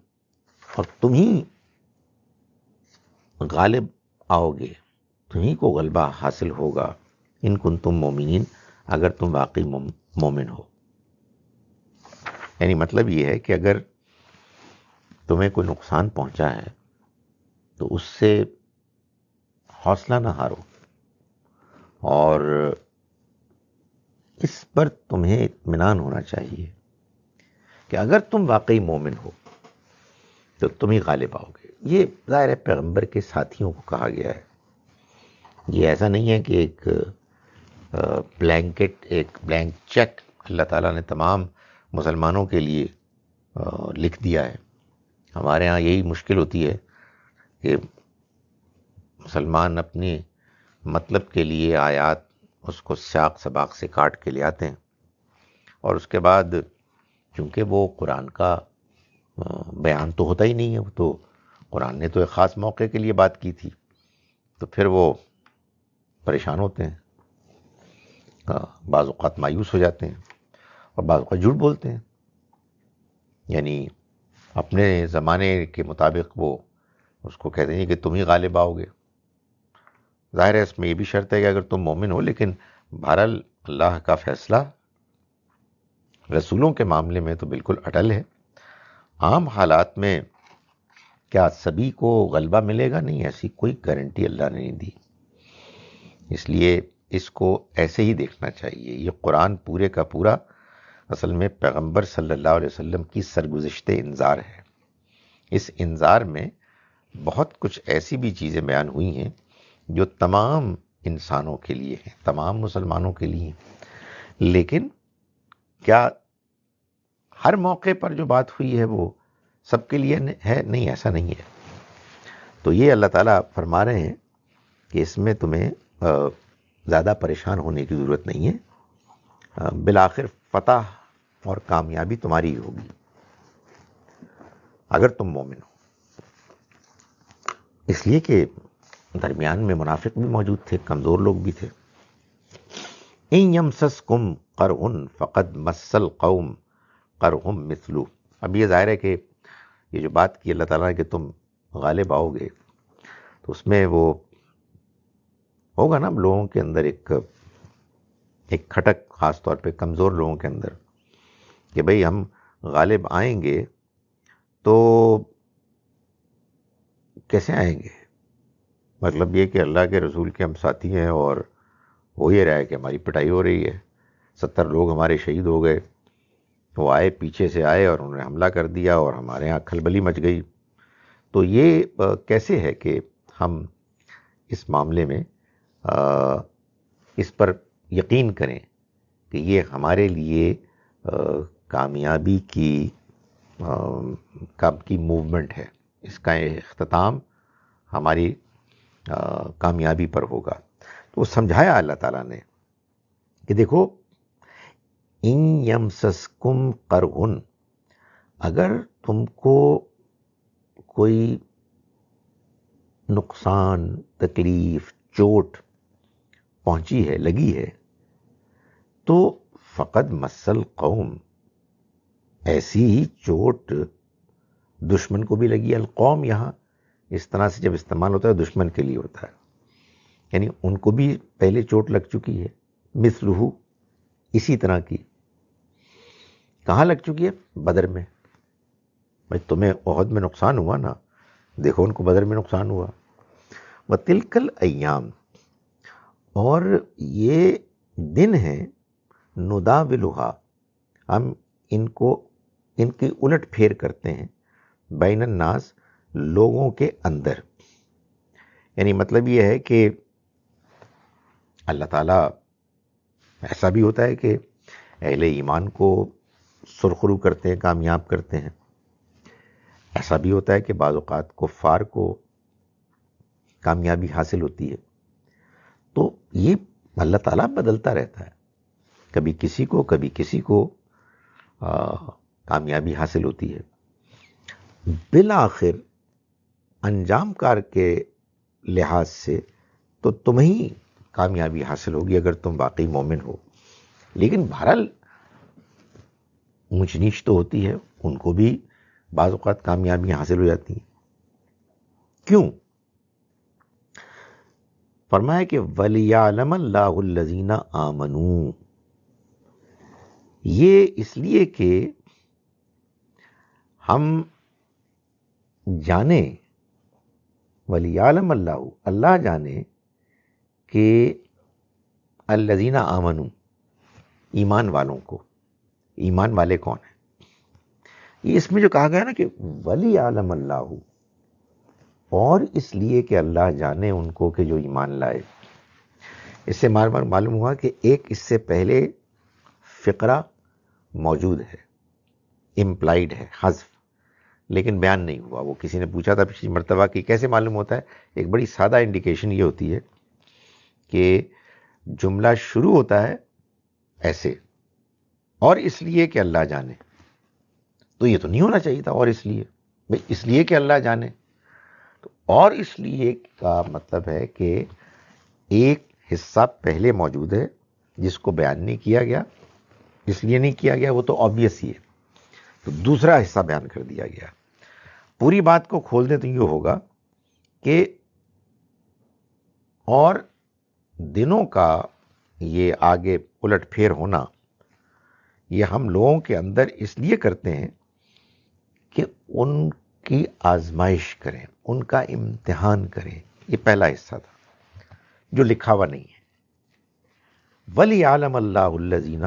اور تم ہی غالب آؤ گے، تمہیں کو غلبہ حاصل ہوگا، ان کنتم مومنین، اگر تم واقعی مومن ہو۔ یعنی مطلب یہ ہے کہ اگر تمہیں کوئی نقصان پہنچا ہے تو اس سے حوصلہ نہ ہارو، اور اس پر تمہیں اطمینان ہونا چاہیے کہ اگر تم واقعی مومن ہو تو تم ہی غالب آؤ گے۔ یہ ظاہر ہے پیغمبر کے ساتھیوں کو کہا گیا ہے، یہ ایسا نہیں ہے کہ ایک بلینکٹ، ایک بلینک چیک اللہ تعالیٰ نے تمام مسلمانوں کے لیے لکھ دیا ہے۔ ہمارے ہاں یہی مشکل ہوتی ہے کہ مسلمان اپنی مطلب کے لیے آیات اس کو سیاق سباق سے کاٹ کے لے آتے ہیں، اور اس کے بعد چونکہ وہ قرآن کا بیان تو ہوتا ہی نہیں ہے، تو قرآن نے تو ایک خاص موقع کے لیے بات کی تھی، تو پھر وہ پریشان ہوتے ہیں، بعض اوقات مایوس ہو جاتے ہیں اور بعض اوقات جھوٹ بولتے ہیں، یعنی اپنے زمانے کے مطابق وہ اس کو کہتے ہیں کہ تم ہی غالب آؤ گے۔ ظاہر ہے اس میں یہ بھی شرط ہے کہ اگر تم مومن ہو، لیکن بہرحال اللہ کا فیصلہ رسولوں کے معاملے میں تو بالکل اٹل ہے۔ عام حالات میں کیا سبھی کو غلبہ ملے گا؟ نہیں، ایسی کوئی گارنٹی اللہ نے نہیں دی، اس لیے اس کو ایسے ہی دیکھنا چاہیے۔ یہ قرآن پورے کا پورا اصل میں پیغمبر صلی اللہ علیہ وسلم کی سرگزشت انذار ہے۔ اس انذار میں بہت کچھ ایسی بھی چیزیں بیان ہوئی ہیں جو تمام انسانوں کے لیے ہیں، تمام مسلمانوں کے لیے ہیں، لیکن کیا ہر موقع پر جو بات ہوئی ہے وہ سب کے لیے ہے؟ نہیں، ایسا نہیں ہے۔ تو یہ اللہ تعالیٰ فرما رہے ہیں کہ اس میں تمہیں زیادہ پریشان ہونے کی ضرورت نہیں ہے، بالآخر فتح اور کامیابی تمہاری ہی ہوگی اگر تم مومن ہو۔ اس لیے کہ درمیان میں منافق بھی موجود تھے، کمزور لوگ بھی تھے۔ ان یمسسکم قرح فقد مس القوم قرح مثلہ۔ اب یہ ظاہر ہے کہ یہ جو بات کی اللہ تعالیٰ نے کہ تم غالب آؤ گے، تو اس میں وہ ہوگا نا لوگوں کے اندر ایک کھٹک، خاص طور پہ کمزور لوگوں کے اندر، کہ بھئی ہم غالب آئیں گے تو کیسے آئیں گے؟ مطلب یہ کہ اللہ کے رسول کے ہم ساتھی ہیں اور ہو یہ رہا ہے کہ ہماری پٹائی ہو رہی ہے، 70 لوگ ہمارے شہید ہو گئے، وہ آئے، پیچھے سے آئے اور انہوں نے حملہ کر دیا اور ہمارے ہاں کھلبلی مچ گئی۔ تو یہ کیسے ہے کہ ہم اس معاملے میں اس پر یقین کریں کہ یہ ہمارے لیے کامیابی کی موومنٹ ہے، اس کا اختتام ہماری کامیابی پر ہوگا۔ تو سمجھایا اللہ تعالیٰ نے کہ دیکھو، ان یمسسکم قرح، اگر تم کو کوئی نقصان، تکلیف، چوٹ پہنچی ہے، لگی ہے، تو فقد مس القوم، ایسی ہی چوٹ دشمن کو بھی لگی۔ القوم یہاں اس طرح سے جب استعمال ہوتا ہے دشمن کے لیے ہوتا ہے، یعنی ان کو بھی پہلے چوٹ لگ چکی ہے، مثلہ، اسی طرح کی۔ کہاں لگ چکی ہے؟ بدر میں۔ بھائی تمہیں احد میں نقصان ہوا نا، دیکھو ان کو بدر میں نقصان ہوا۔ وَتِلْكَ الْأَيَّامُ، اور یہ دن ہیں، نُدَاوِلُهَا، ہم ان کی الٹ پھیر کرتے ہیں، بین الناس، لوگوں کے اندر۔ یعنی مطلب یہ ہے کہ اللہ تعالیٰ، ایسا بھی ہوتا ہے کہ اہل ایمان کو سرخرو کرتے ہیں، کامیاب کرتے ہیں، ایسا بھی ہوتا ہے کہ بعض اوقات کفار کو کامیابی حاصل ہوتی ہے۔ تو یہ اللہ تعالیٰ بدلتا رہتا ہے، کبھی کسی کو کبھی کسی کو کامیابی حاصل ہوتی ہے۔ بالآخر انجام کار کے لحاظ سے تو تمہیں کامیابی حاصل ہوگی اگر تم واقعی مومن ہو۔ لیکن بہرحال اونچ نیچ تو ہوتی ہے، ان کو بھی بعض اوقات کامیابی حاصل ہو جاتی ہیں۔ کیوں؟ فرمایا کہ وَلِيَعْلَمَ اللَّهُ الَّذِينَ آمَنُوا، یہ اس لیے کہ ہم جانیں، وَلِيَعْلَمَ اللَّهُ، اللہ جانے کہ الَّذِينَ آمَنُوا، ایمان والوں کو۔ ایمان والے کون ہیں؟ یہ اس میں جو کہا گیا نا کہ وَلِيَعْلَمَ اللَّهُ، اور اس لیے کہ اللہ جانے ان کو کہ جو ایمان لائے۔ اس سے معلوم ہوا کہ ایک اس سے پہلے فقرہ موجود ہے، امپلائیڈ ہے، حذف، لیکن بیان نہیں ہوا۔ وہ کسی نے پوچھا تھا پچھلی مرتبہ کہ کیسے معلوم ہوتا ہے؟ ایک بڑی سادہ انڈیکیشن یہ ہوتی ہے کہ جملہ شروع ہوتا ہے ایسے، اور اس لیے کہ اللہ جانے، تو یہ تو نہیں ہونا چاہیے تھا اور اس لیے، بھئی اس لیے کہ اللہ جانے۔ تو اور اس لیے کا مطلب ہے کہ ایک حصہ پہلے موجود ہے جس کو بیان نہیں کیا گیا، اس لیے نہیں کیا گیا، وہ تو آبویس ہی ہے، تو دوسرا حصہ بیان کر دیا گیا۔ پوری بات کو کھول دیں تو یہ ہوگا کہ اور دنوں کا یہ آگے الٹ پھیر ہونا، یہ ہم لوگوں کے اندر اس لیے کرتے ہیں کہ ان کی آزمائش کریں، ان کا امتحان کریں۔ یہ پہلا حصہ تھا جو لکھا ہوا نہیں ہے۔ وَلِيَعْلَمَ اللَّهُ الَّذِينَ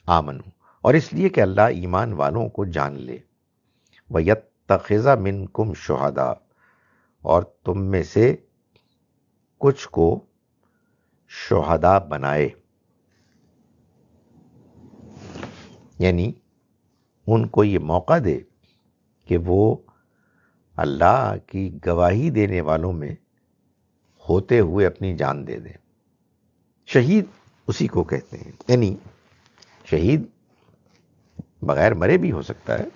آمَنُوا، اور اس لیے کہ اللہ ایمان والوں کو جان لے۔ وَيَتَّخِذَ مِنْكُمْ شُهَدَاءَ، اور تم میں سے کچھ کو شہداء بنائے، یعنی ان کو یہ موقع دے کہ وہ اللہ کی گواہی دینے والوں میں ہوتے ہوئے اپنی جان دے دیں۔ شہید اسی کو کہتے ہیں، یعنی شہید بغیر مرے بھی ہو سکتا ہے۔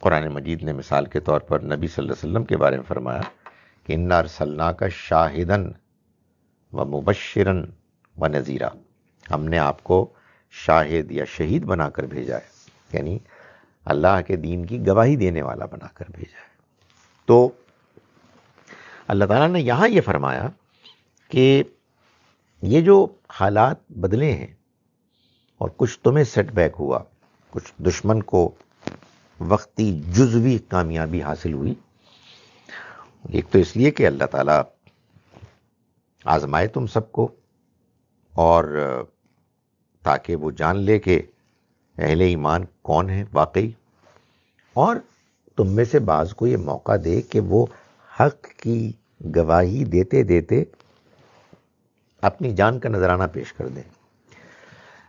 قرآن مجید نے مثال کے طور پر نبی صلی اللہ علیہ وسلم کے بارے میں فرمایا کہ انا ارسلناک شاہدا و مبشرا و نذیرا، ہم نے آپ کو شاہد یا شہید بنا کر بھیجا ہے، یعنی اللہ کے دین کی گواہی دینے والا بنا کر بھیجا ہے۔ تو اللہ تعالیٰ نے یہاں یہ فرمایا کہ یہ جو حالات بدلے ہیں اور کچھ تمہیں سیٹ بیک ہوا، کچھ دشمن کو وقتی جزوی کامیابی حاصل ہوئی، ایک تو اس لیے کہ اللہ تعالیٰ آزمائے تم سب کو، اور تاکہ وہ جان لے کہ اہل ایمان کون ہیں واقعی، اور تم میں سے بعض کو یہ موقع دے کہ وہ حق کی گواہی دیتے دیتے اپنی جان کا نذرانہ پیش کر دیں۔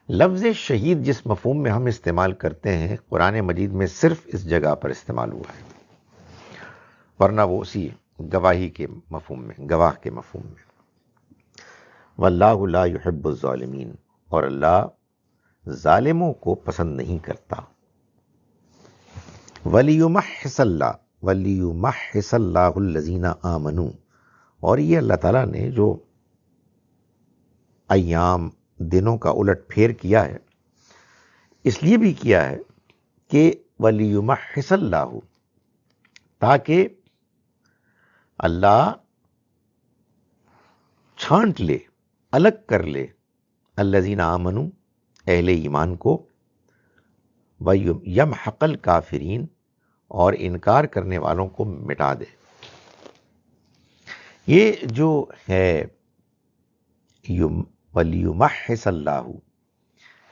لفظ شہید جس مفہوم میں ہم استعمال کرتے ہیں، قرآن مجید میں صرف اس جگہ پر استعمال ہوا ہے، ورنہ وہ اسی گواہی کے مفہوم میں، گواہ کے مفہوم میں۔ واللہ لا يحب الظالمین، اور اللہ ظالموں کو پسند نہیں کرتا۔ وَلِيُمَحِّصَ اللَّهُ الَّذِينَ آمَنُوا، اور یہ اللہ تعالیٰ نے جو ایام دنوں کا الٹ پھیر کیا ہے، اس لیے بھی کیا ہے کہ وَلِيُمَحِّصَ اللَّهُ، تاکہ اللہ چھانٹ لے، الگ کر لے، الذین آمنوا، اہل ایمان کو، وَيَمْحَقَ الْكَافِرِينَ، اور انکار کرنے والوں کو مٹا دے۔ یہ جو ہے وَلِيُمَحِّصَ اللَّهُ،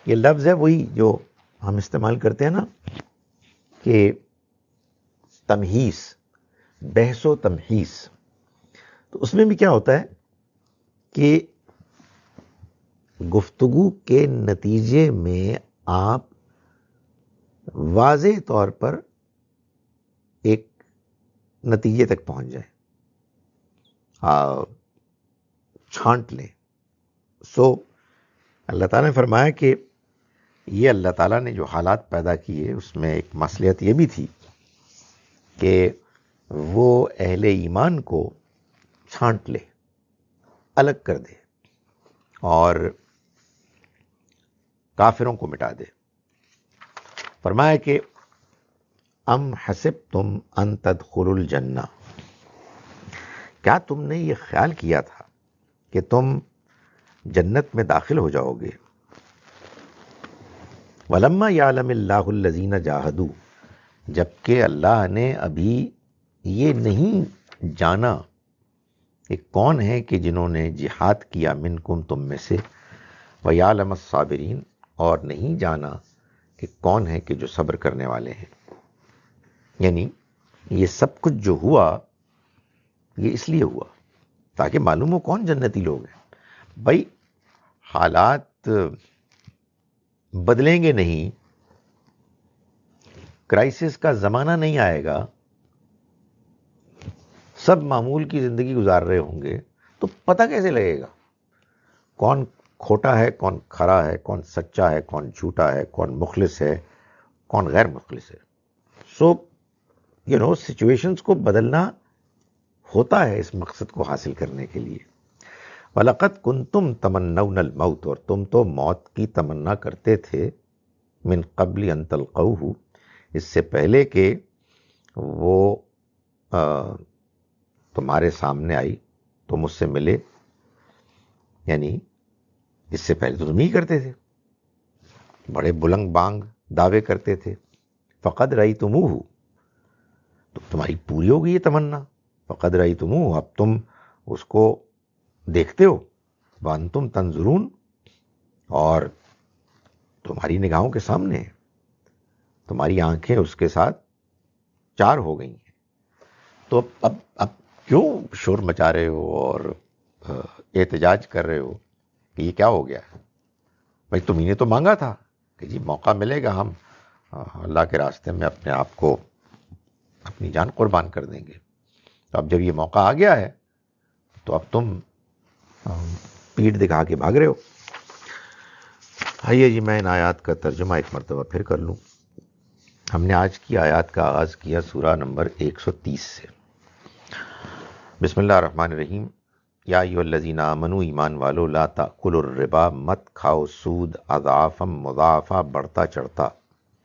یہ لفظ ہے وہی جو ہم استعمال کرتے ہیں نا کہ تمہیس، بحث و تمہیس، تو اس میں بھی کیا ہوتا ہے کہ گفتگو کے نتیجے میں آپ واضح طور پر ایک نتیجے تک پہنچ جائیں، چھانٹ لیں۔ سو اللہ تعالیٰ نے فرمایا کہ یہ اللہ تعالیٰ نے جو حالات پیدا کیے، اس میں ایک مصلحت یہ بھی تھی کہ وہ اہل ایمان کو چھانٹ لے، الگ کر دے، اور کافروں کو مٹا دے۔ فرمایا کہ ام حسبتم ان تدخلوا الجنہ، کیا تم نے یہ خیال کیا تھا کہ تم جنت میں داخل ہو جاؤ گے؟ وَلَمَّا يَعْلَمِ اللَّهُ الَّذِينَ جَاهَدُوا، جبکہ اللہ نے ابھی یہ نہیں جانا کہ کون ہے کہ جنہوں نے جہاد کیا، منکم، تم میں سے، وَيَعْلَمَ الصَّابِرِينَ، اور نہیں جانا کہ کون ہے کہ جو صبر کرنے والے ہیں۔ یعنی یہ سب کچھ جو ہوا، یہ اس لیے ہوا تاکہ معلوم ہو کون جنتی لوگ ہیں۔ بھائی حالات بدلیں گے نہیں، کرائسس کا زمانہ نہیں آئے گا، سب معمول کی زندگی گزار رہے ہوں گے، تو پتہ کیسے لگے گا کون کھوٹا ہے، کون کھرا ہے، کون سچا ہے، کون جھوٹا ہے، کون مخلص ہے، کون غیر مخلص ہے۔ سو سچویشنز کو بدلنا ہوتا ہے اس مقصد کو حاصل کرنے کے لیے۔ وَلَقَدْ كُنْتُمْ تَمَنَّوْنَ الْمَوْتَ، اور تم تو موت کی تمنا کرتے تھے، من قبل ان تلقوہ، اس سے پہلے کہ وہ تمہارے سامنے آئی، تم اس سے ملے، یعنی اس سے پہلے تو تم ہی کرتے تھے، بڑے بلند بانگ دعوے کرتے تھے۔ فقد رأیتموہ، تو تمہاری پوری ہو گئی یہ تمنا، فقد رأیتموہ، اب تم اس کو دیکھتے ہو، وانتم تنظرون، اور تمہاری نگاہوں کے سامنے ہے، تمہاری آنکھیں اس کے ساتھ چار ہو گئی ہیں۔ تو اب کیوں شور مچا رہے ہو اور احتجاج کر رہے ہو کہ یہ کیا ہو گیا ہے؟ بھائی تمہیں نے تو مانگا تھا کہ جی موقع ملے گا ہم اللہ کے راستے میں اپنے آپ کو، اپنی جان قربان کر دیں گے، تو اب جب یہ موقع آ گیا ہے تو اب تم پیٹھ دکھا کے بھاگ رہے ہو۔ آئیے جی میں ان آیات کا ترجمہ ایک مرتبہ پھر کر لوں۔ ہم نے آج کی آیات کا آغاز کیا سورہ نمبر 130 سے۔ بسم اللہ الرحمن الرحیم۔ یا ایھا الذین آمنوا، ایمان والو، لا تأکلوا الربا، مت کھاؤ سود، اضعافا مضاعفہ، بڑھتا چڑھتا،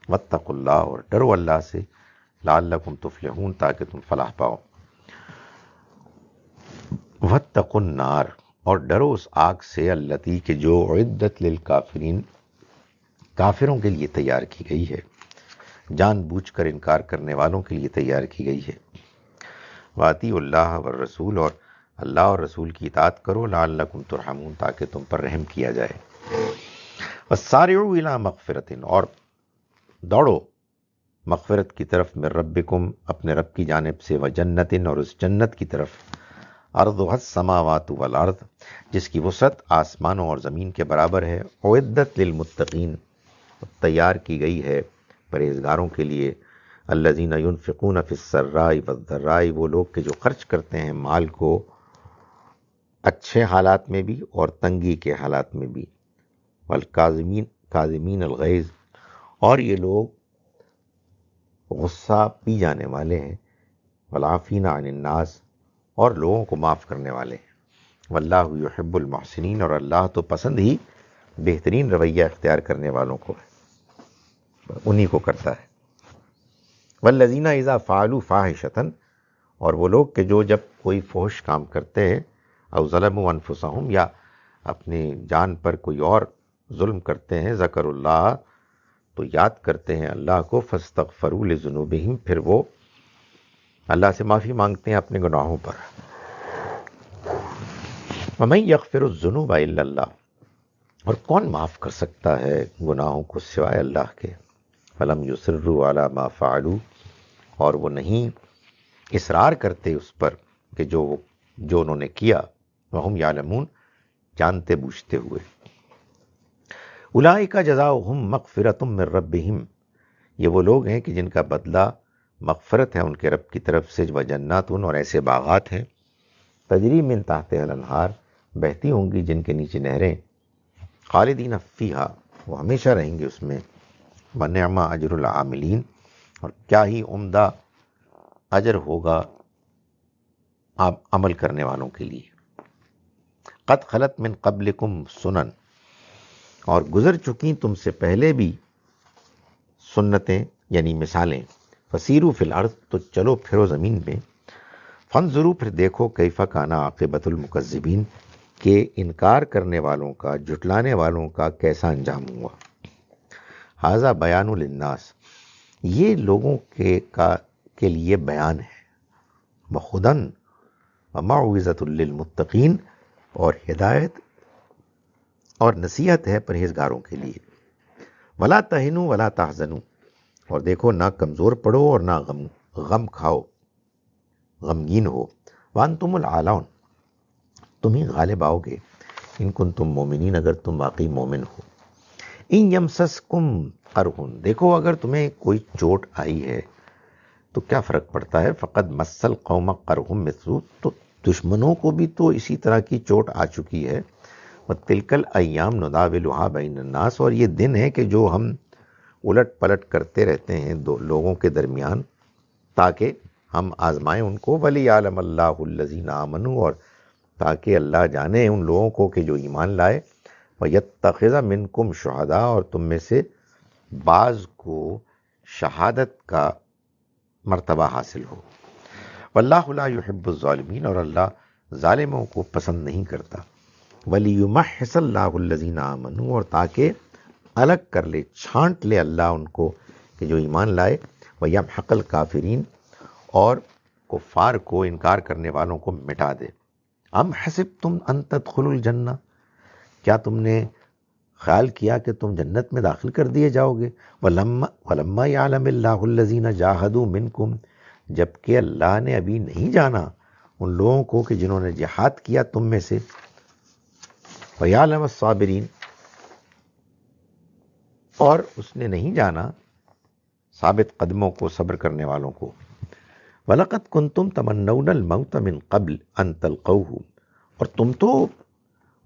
واتقوا اللہ، اور ڈرو اللہ سے، لعلکم تفلحون، تاکہ تم فلاح پاؤ، واتقوا النار، اور ڈرو اس آگ سے، التی کہ جو اعدت للکافرین، کافروں کے لیے تیار کی گئی ہے، جان بوجھ کر انکار کرنے والوں کے لیے تیار کی گئی ہے۔ وَأَطِیعُوا اللَّهَ وَالرَّسُولَ، اور اللہ اور رسول کی اطاعت کرو، لعلکم ترحمون، تاکہ تم پر رحم کیا جائے۔ وَسَارِعُوا إِلَىٰ مَغْفِرَةٍ، اور دوڑو مغفرت کی طرف، من ربکم، اپنے رب کی جانب سے، وجنت، اور اس جنت کی طرف، ارضها السماوات والارض، جس کی وسعت آسمانوں اور زمین کے برابر ہے، اعدت للمتقین، تیار کی گئی ہے پرہیزگاروں کے لیے، الذین ينفقون فی السراء والضراء، وہ لوگ کہ جو خرچ کرتے ہیں مال کو اچھے حالات میں بھی اور تنگی کے حالات میں بھی، والکاظمین الغیظ، اور یہ لوگ غصہ پی جانے والے ہیں، والعافین عن الناس، اور لوگوں کو معاف کرنے والے ہیں، واللہ یحب المحسنین، اور اللہ تو پسند ہی بہترین رویہ اختیار کرنے والوں کو ہے، انہی کو کرتا ہے۔ والذین اذا فعلوا فاحشۃ، اور وہ لوگ کہ جو جب کوئی فحش کام کرتے ہیں، او ظلموا انفسہم، یا اپنی جان پر کوئی اور ظلم کرتے ہیں، ذکر اللہ، تو یاد کرتے ہیں اللہ کو، فاستغفروا لذنوبہم، پھر وہ اللہ سے معافی مانگتے ہیں اپنے گناہوں پر۔ وَمَن يَغْفِرُ الذُّنُوبَ إِلَّا اللَّهُ، اور کون معاف کر سکتا ہے گناہوں کو سوائے اللہ کے۔ فَلَمْ يُصِرُّوا عَلَى مَا فَعَلُوا، اور وہ نہیں اصرار کرتے اس پر کہ جو انہوں نے کیا، وَهُمْ يَعْلَمُونَ، جانتے بوجھتے ہوئے۔ اولئک جزاؤہم مغفرۃ من ربہم، یہ وہ لوگ ہیں کہ جن کا بدلہ مغفرت ہے ان کے رب کی طرف سے، وجنات، اور ایسے باغات ہیں، تجری من تحتہا الانہار، بہتی ہوں گی جن کے نیچے نہریں، خالدین فیہا، وہ ہمیشہ رہیں گے اس میں، ونعم اجر العاملین، اور کیا ہی عمدہ اجر ہوگا عمل کرنے والوں کے لیے۔ قد خلت من قبلکم سنن، اور گزر چکی تم سے پہلے بھی سنتیں یعنی مثالیں، فسیروا فی الارض، تو چلو پھرو زمین میں، فانظروا، پھر دیکھو، کیف کان عاقبۃ المکذبین، کہ انکار کرنے والوں کا، جھٹلانے والوں کا کیسا انجام ہوا۔ ھذا بیان للناس، یہ لوگوں کے لیے بیان ہے، وہدی وموعظۃ للمتقین، اور ہدایت اور نصیحت ہے پرہیزگاروں کے لیے۔ ولا تہنوا ولا تحزنوا، اور دیکھو نہ کمزور پڑو اور نہ غم کھاؤ، غمگین ہو، وانتم الاعلون، تم ہی غالب آؤ گے، ان کنتم مومنین، اگر تم واقعی مومن ہو۔ ان یمسسکم قرح، دیکھو اگر تمہیں کوئی چوٹ آئی ہے تو کیا فرق پڑتا ہے، فقد مس القوم قرح مثلہ، تو دشمنوں کو بھی تو اسی طرح کی چوٹ آ چکی ہے، وتلک الایام نداولها بین الناس، اور یہ دن ہے کہ جو ہم الٹ پلٹ کرتے رہتے ہیں دو لوگوں کے درمیان، تاکہ ہم آزمائیں ان کو، ولیعلم اللہ الذین آمنوا، اور تاکہ اللہ جانے ان لوگوں کو کہ جو ایمان لائے، ویتخذ منکم شہداء، اور تم میں سے بعض کو شہادت کا مرتبہ حاصل ہو، واللہ لا یحب الظالمین، اور اللہ ظالموں کو پسند نہیں کرتا، ولیمحص اللہ الذین آمنوا، اور تاکہ الگ کر لے، چھانٹ لے اللہ ان کو کہ جو ایمان لائے، ویمحق الکافرین، اور کفار کو، انکار کرنے والوں کو مٹا دے۔ ام حسبتم ان تدخلوا الجنہ، کیا تم نے خیال کیا کہ تم جنت میں داخل کر دیے جاؤ گے، ولما یعلم اللہ الذین جاہدوا منکم، جبکہ اللہ نے ابھی نہیں جانا ان لوگوں کو کہ جنہوں نے جہاد کیا تم میں سے، ویعلم الصابرین، اور اس نے نہیں جانا ثابت قدموں کو، صبر کرنے والوں کو۔ وَلَقَدْ كُنْتُمْ تَمَنَّوْنَ الْمَوْتَ مِنْ قَبْلِ أَنْ تَلْقَوْهُ، اور تم تو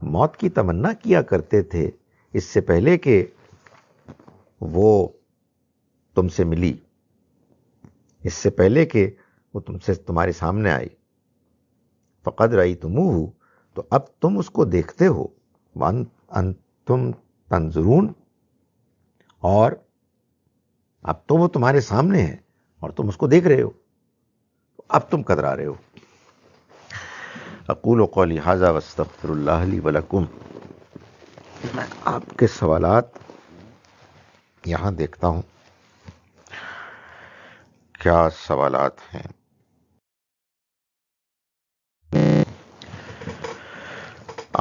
موت کی تمنا کیا کرتے تھے اس سے پہلے کہ وہ تم سے ملی، اس سے پہلے کہ وہ تمہارے سامنے آئی. فقد رأیتموہ، تو اب تم اس کو دیکھتے ہو. وانتم تنظرون، اور اب تو وہ تمہارے سامنے ہے اور تم اس کو دیکھ رہے ہو، اب تم کترا رہے ہو. اقول قولی ھذا واستغفر اللہ لی ولکم. میں آپ کے سوالات یہاں دیکھتا ہوں کیا سوالات ہیں.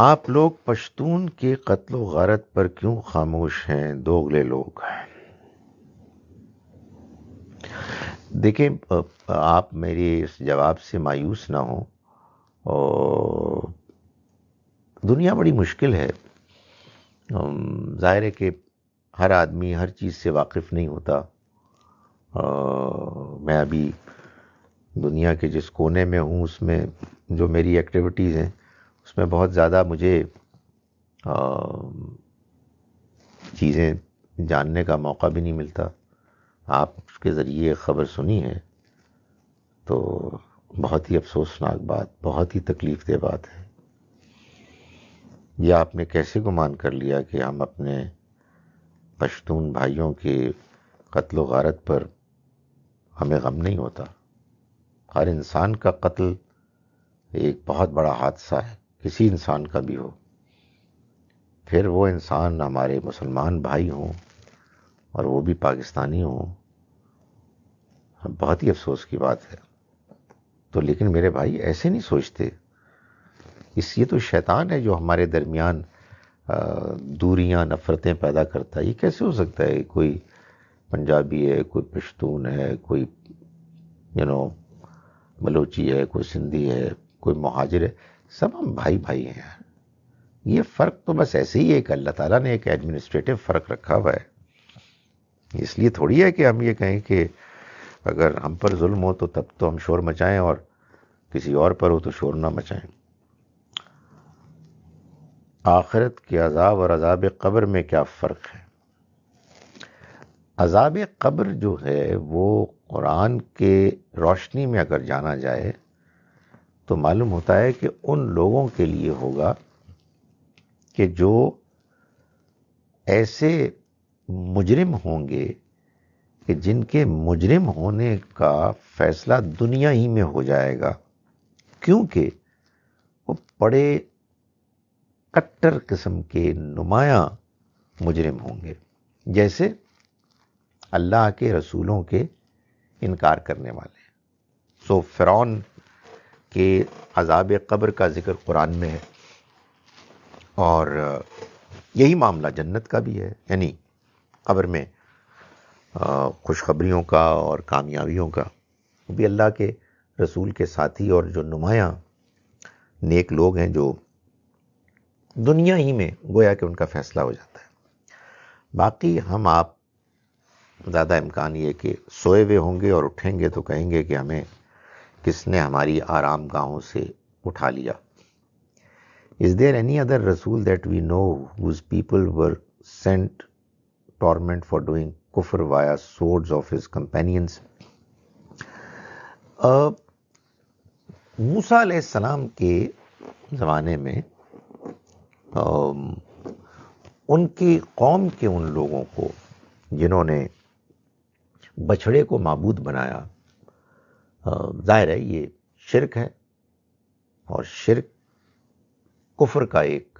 آپ لوگ پشتون کے قتل و غارت پر کیوں خاموش ہیں دوغلے لوگ؟ دیکھیں، آپ میری اس جواب سے مایوس نہ ہوں. اور دنیا بڑی مشکل ہے. ظاہر ہے کہ ہر آدمی ہر چیز سے واقف نہیں ہوتا. میں ابھی دنیا کے جس کونے میں ہوں اس میں جو میری ایکٹیویٹیز ہیں اس میں بہت زیادہ مجھے چیزیں جاننے کا موقع بھی نہیں ملتا. آپ کے ذریعے خبر سنی ہے تو بہت ہی افسوسناک بات، بہت ہی تکلیف دہ بات ہے. یہ آپ نے کیسے گمان کر لیا کہ ہم اپنے پشتون بھائیوں کے قتل و غارت پر ہمیں غم نہیں ہوتا؟ ہر انسان کا قتل ایک بہت بڑا حادثہ ہے، کسی انسان کا بھی ہو، پھر وہ انسان ہمارے مسلمان بھائی ہوں اور وہ بھی پاکستانی ہوں. بہت ہی افسوس کی بات ہے. تو لیکن میرے بھائی ایسے نہیں سوچتے. یہ تو شیطان ہے جو ہمارے درمیان دوریاں، نفرتیں پیدا کرتا ہے. یہ کیسے ہو سکتا ہے؟ کوئی پنجابی ہے، کوئی پشتون ہے، کوئی بلوچی ہے، کوئی سندھی ہے، کوئی مہاجر ہے، سب ہم بھائی بھائی ہیں. یہ فرق تو بس ایسے ہی ہے کہ اللہ تعالیٰ نے ایک ایڈمنسٹریٹو فرق رکھا ہوا ہے. اس لیے تھوڑی ہے کہ ہم یہ کہیں کہ اگر ہم پر ظلم ہو تو تب تو ہم شور مچائیں اور کسی اور پر ہو تو شور نہ مچائیں. آخرت کے عذاب اور عذاب قبر میں کیا فرق ہے؟ عذاب قبر جو ہے وہ قرآن کے روشنی میں اگر جانا جائے تو معلوم ہوتا ہے کہ ان لوگوں کے لیے ہوگا کہ جو ایسے مجرم ہوں گے کہ جن کے مجرم ہونے کا فیصلہ دنیا ہی میں ہو جائے گا، کیونکہ وہ بڑے کٹر قسم کے نمایاں مجرم ہوں گے، جیسے اللہ کے رسولوں کے انکار کرنے والے. سو فرعون کے عذاب قبر کا ذکر قرآن میں ہے، اور یہی معاملہ جنت کا بھی ہے. یعنی قبر میں خوشخبریوں کا اور کامیابیوں کا بھی اللہ کے رسول کے ساتھی اور جو نمایاں نیک لوگ ہیں جو دنیا ہی میں گویا کہ ان کا فیصلہ ہو جاتا ہے. باقی ہم آپ زیادہ امکان یہ کہ سوئے ہوئے ہوں گے اور اٹھیں گے تو کہیں گے کہ ہمیں کس نے ہماری آرام گاہوں سے اٹھا لیا. Is there any other Rasul that we know whose people were sent torment for doing kufr via swords of his companions? موسیٰ علیہ السلام کے زمانے میں ان کی قوم کے ان لوگوں کو جنہوں نے بچھڑے کو معبود بنایا، ظاہر ہے یہ شرک ہے، اور شرک کفر کا ایک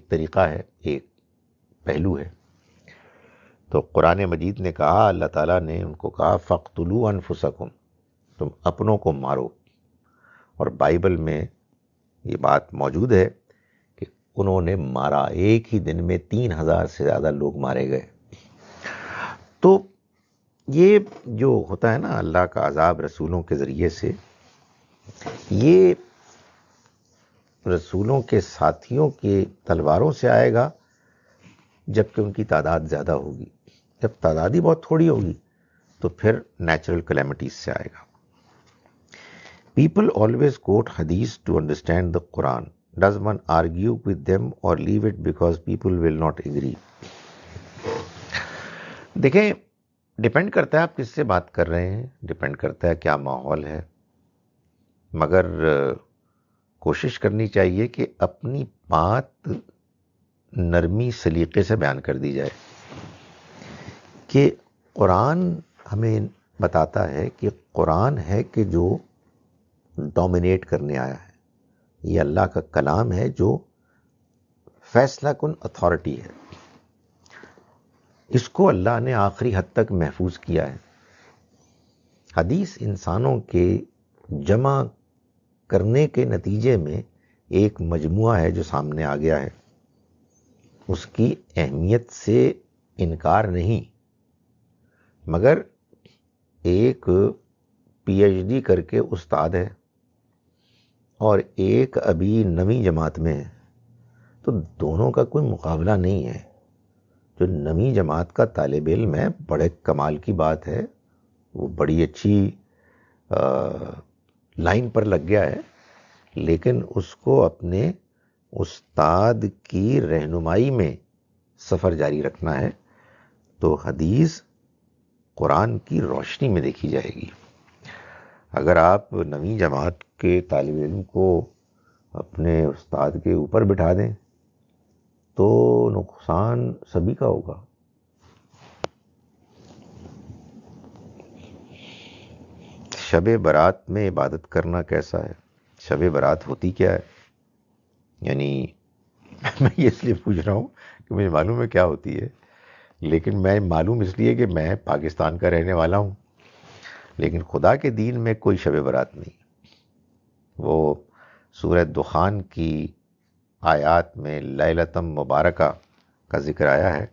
طریقہ ہے، ایک پہلو ہے. تو قرآن مجید نے کہا، اللہ تعالیٰ نے ان کو کہا فَاقْتُلُوا أَنفُسَكُمْ، تم اپنوں کو مارو. اور بائبل میں یہ بات موجود ہے کہ انہوں نے مارا، ایک ہی دن میں 3000 سے زیادہ لوگ مارے گئے. تو یہ جو ہوتا ہے نا اللہ کا عذاب رسولوں کے ذریعے سے، یہ رسولوں کے ساتھیوں کی تلواروں سے آئے گا جبکہ ان کی تعداد زیادہ ہوگی. جب تعداد ہی بہت تھوڑی ہوگی تو پھر نیچرل کلیمٹیز سے آئے گا. People always quote hadith to understand the Quran. does one argue with them or leave it because people will not agree؟ دیکھیں، ڈیپینڈ کرتا ہے آپ کس سے بات کر رہے ہیں، ڈیپینڈ کرتا ہے کیا ماحول ہے، مگر کوشش کرنی چاہیے کہ اپنی بات نرمی سلیقے سے بیان کر دی جائے کہ قرآن ہمیں بتاتا ہے کہ قرآن ہے کہ جو ڈومینیٹ کرنے آیا ہے، یہ اللہ کا کلام ہے جو فیصلہ کن اتھارٹی ہے، اس کو اللہ نے آخری حد تک محفوظ کیا ہے۔ حدیث انسانوں کے جمع کرنے کے نتیجے میں ایک مجموعہ ہے جو سامنے آ گیا ہے، اس کی اہمیت سے انکار نہیں، مگر ایک پی ایچ ڈی کر کے استاد ہے اور ایک ابھی نویں جماعت میں ہے، تو دونوں کا کوئی مقابلہ نہیں ہے۔ جو نویں جماعت کا طالب علم ہے، بڑے کمال کی بات ہے، وہ بڑی اچھی لائن پر لگ گیا ہے، لیکن اس کو اپنے استاد کی رہنمائی میں سفر جاری رکھنا ہے، تو حدیث قرآن کی روشنی میں دیکھی جائے گی۔ اگر آپ نویں جماعت کے طالب علم کو اپنے استاد کے اوپر بٹھا دیں تو نقصان سبھی کا ہوگا۔ شب برات میں عبادت کرنا کیسا ہے؟ شب برات ہوتی کیا ہے؟ یعنی میں یہ اس لیے پوچھ رہا ہوں کہ مجھے معلوم ہے کیا ہوتی ہے، لیکن میں معلوم اس لیے کہ میں پاکستان کا رہنے والا ہوں، لیکن خدا کے دین میں کوئی شب برات نہیں۔ وہ سورہ دخان کی آیات میں لیلۃ مبارکہ کا ذکر آیا ہے،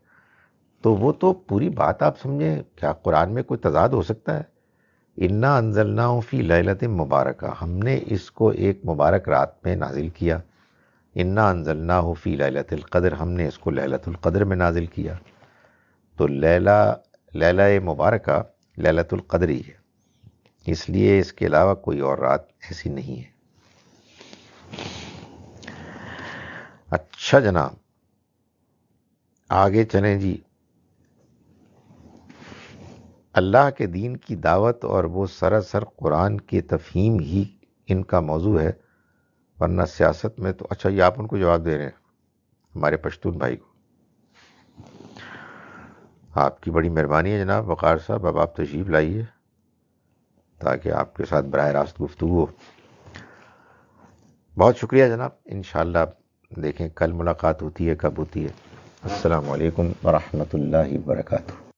تو وہ تو پوری بات آپ سمجھیں، کیا قرآن میں کوئی تضاد ہو سکتا ہے؟ انا انزلناہ فی لیلۃ مبارکہ، ہم نے اس کو ایک مبارک رات میں نازل کیا۔ انا انزلناہ فی لیلۃ القدر، ہم نے اس کو لیلۃ القدر میں نازل کیا۔ تو لیلہ مبارکہ لیلۃ القدر ہی ہے، اس لیے اس کے علاوہ کوئی اور رات ایسی نہیں ہے۔ اچھا جناب، آگے چلیں جی۔ اللہ کے دین کی دعوت اور وہ سراسر قرآن کی تفہیم ہی ان کا موضوع ہے، ورنہ سیاست میں تو اچھا یہ آپ ان کو جواب دے رہے ہیں، ہمارے پشتون بھائی کو۔ آپ کی بڑی مہربانی ہے جناب وقار صاحب، اب آپ تشریف لائیے تاکہ آپ کے ساتھ براہ راست گفتگو ہو۔ بہت شکریہ جناب، انشاءاللہ دیکھیں کل ملاقات ہوتی ہے کب ہوتی ہے۔ السلام علیکم ورحمۃ اللہ وبرکاتہ۔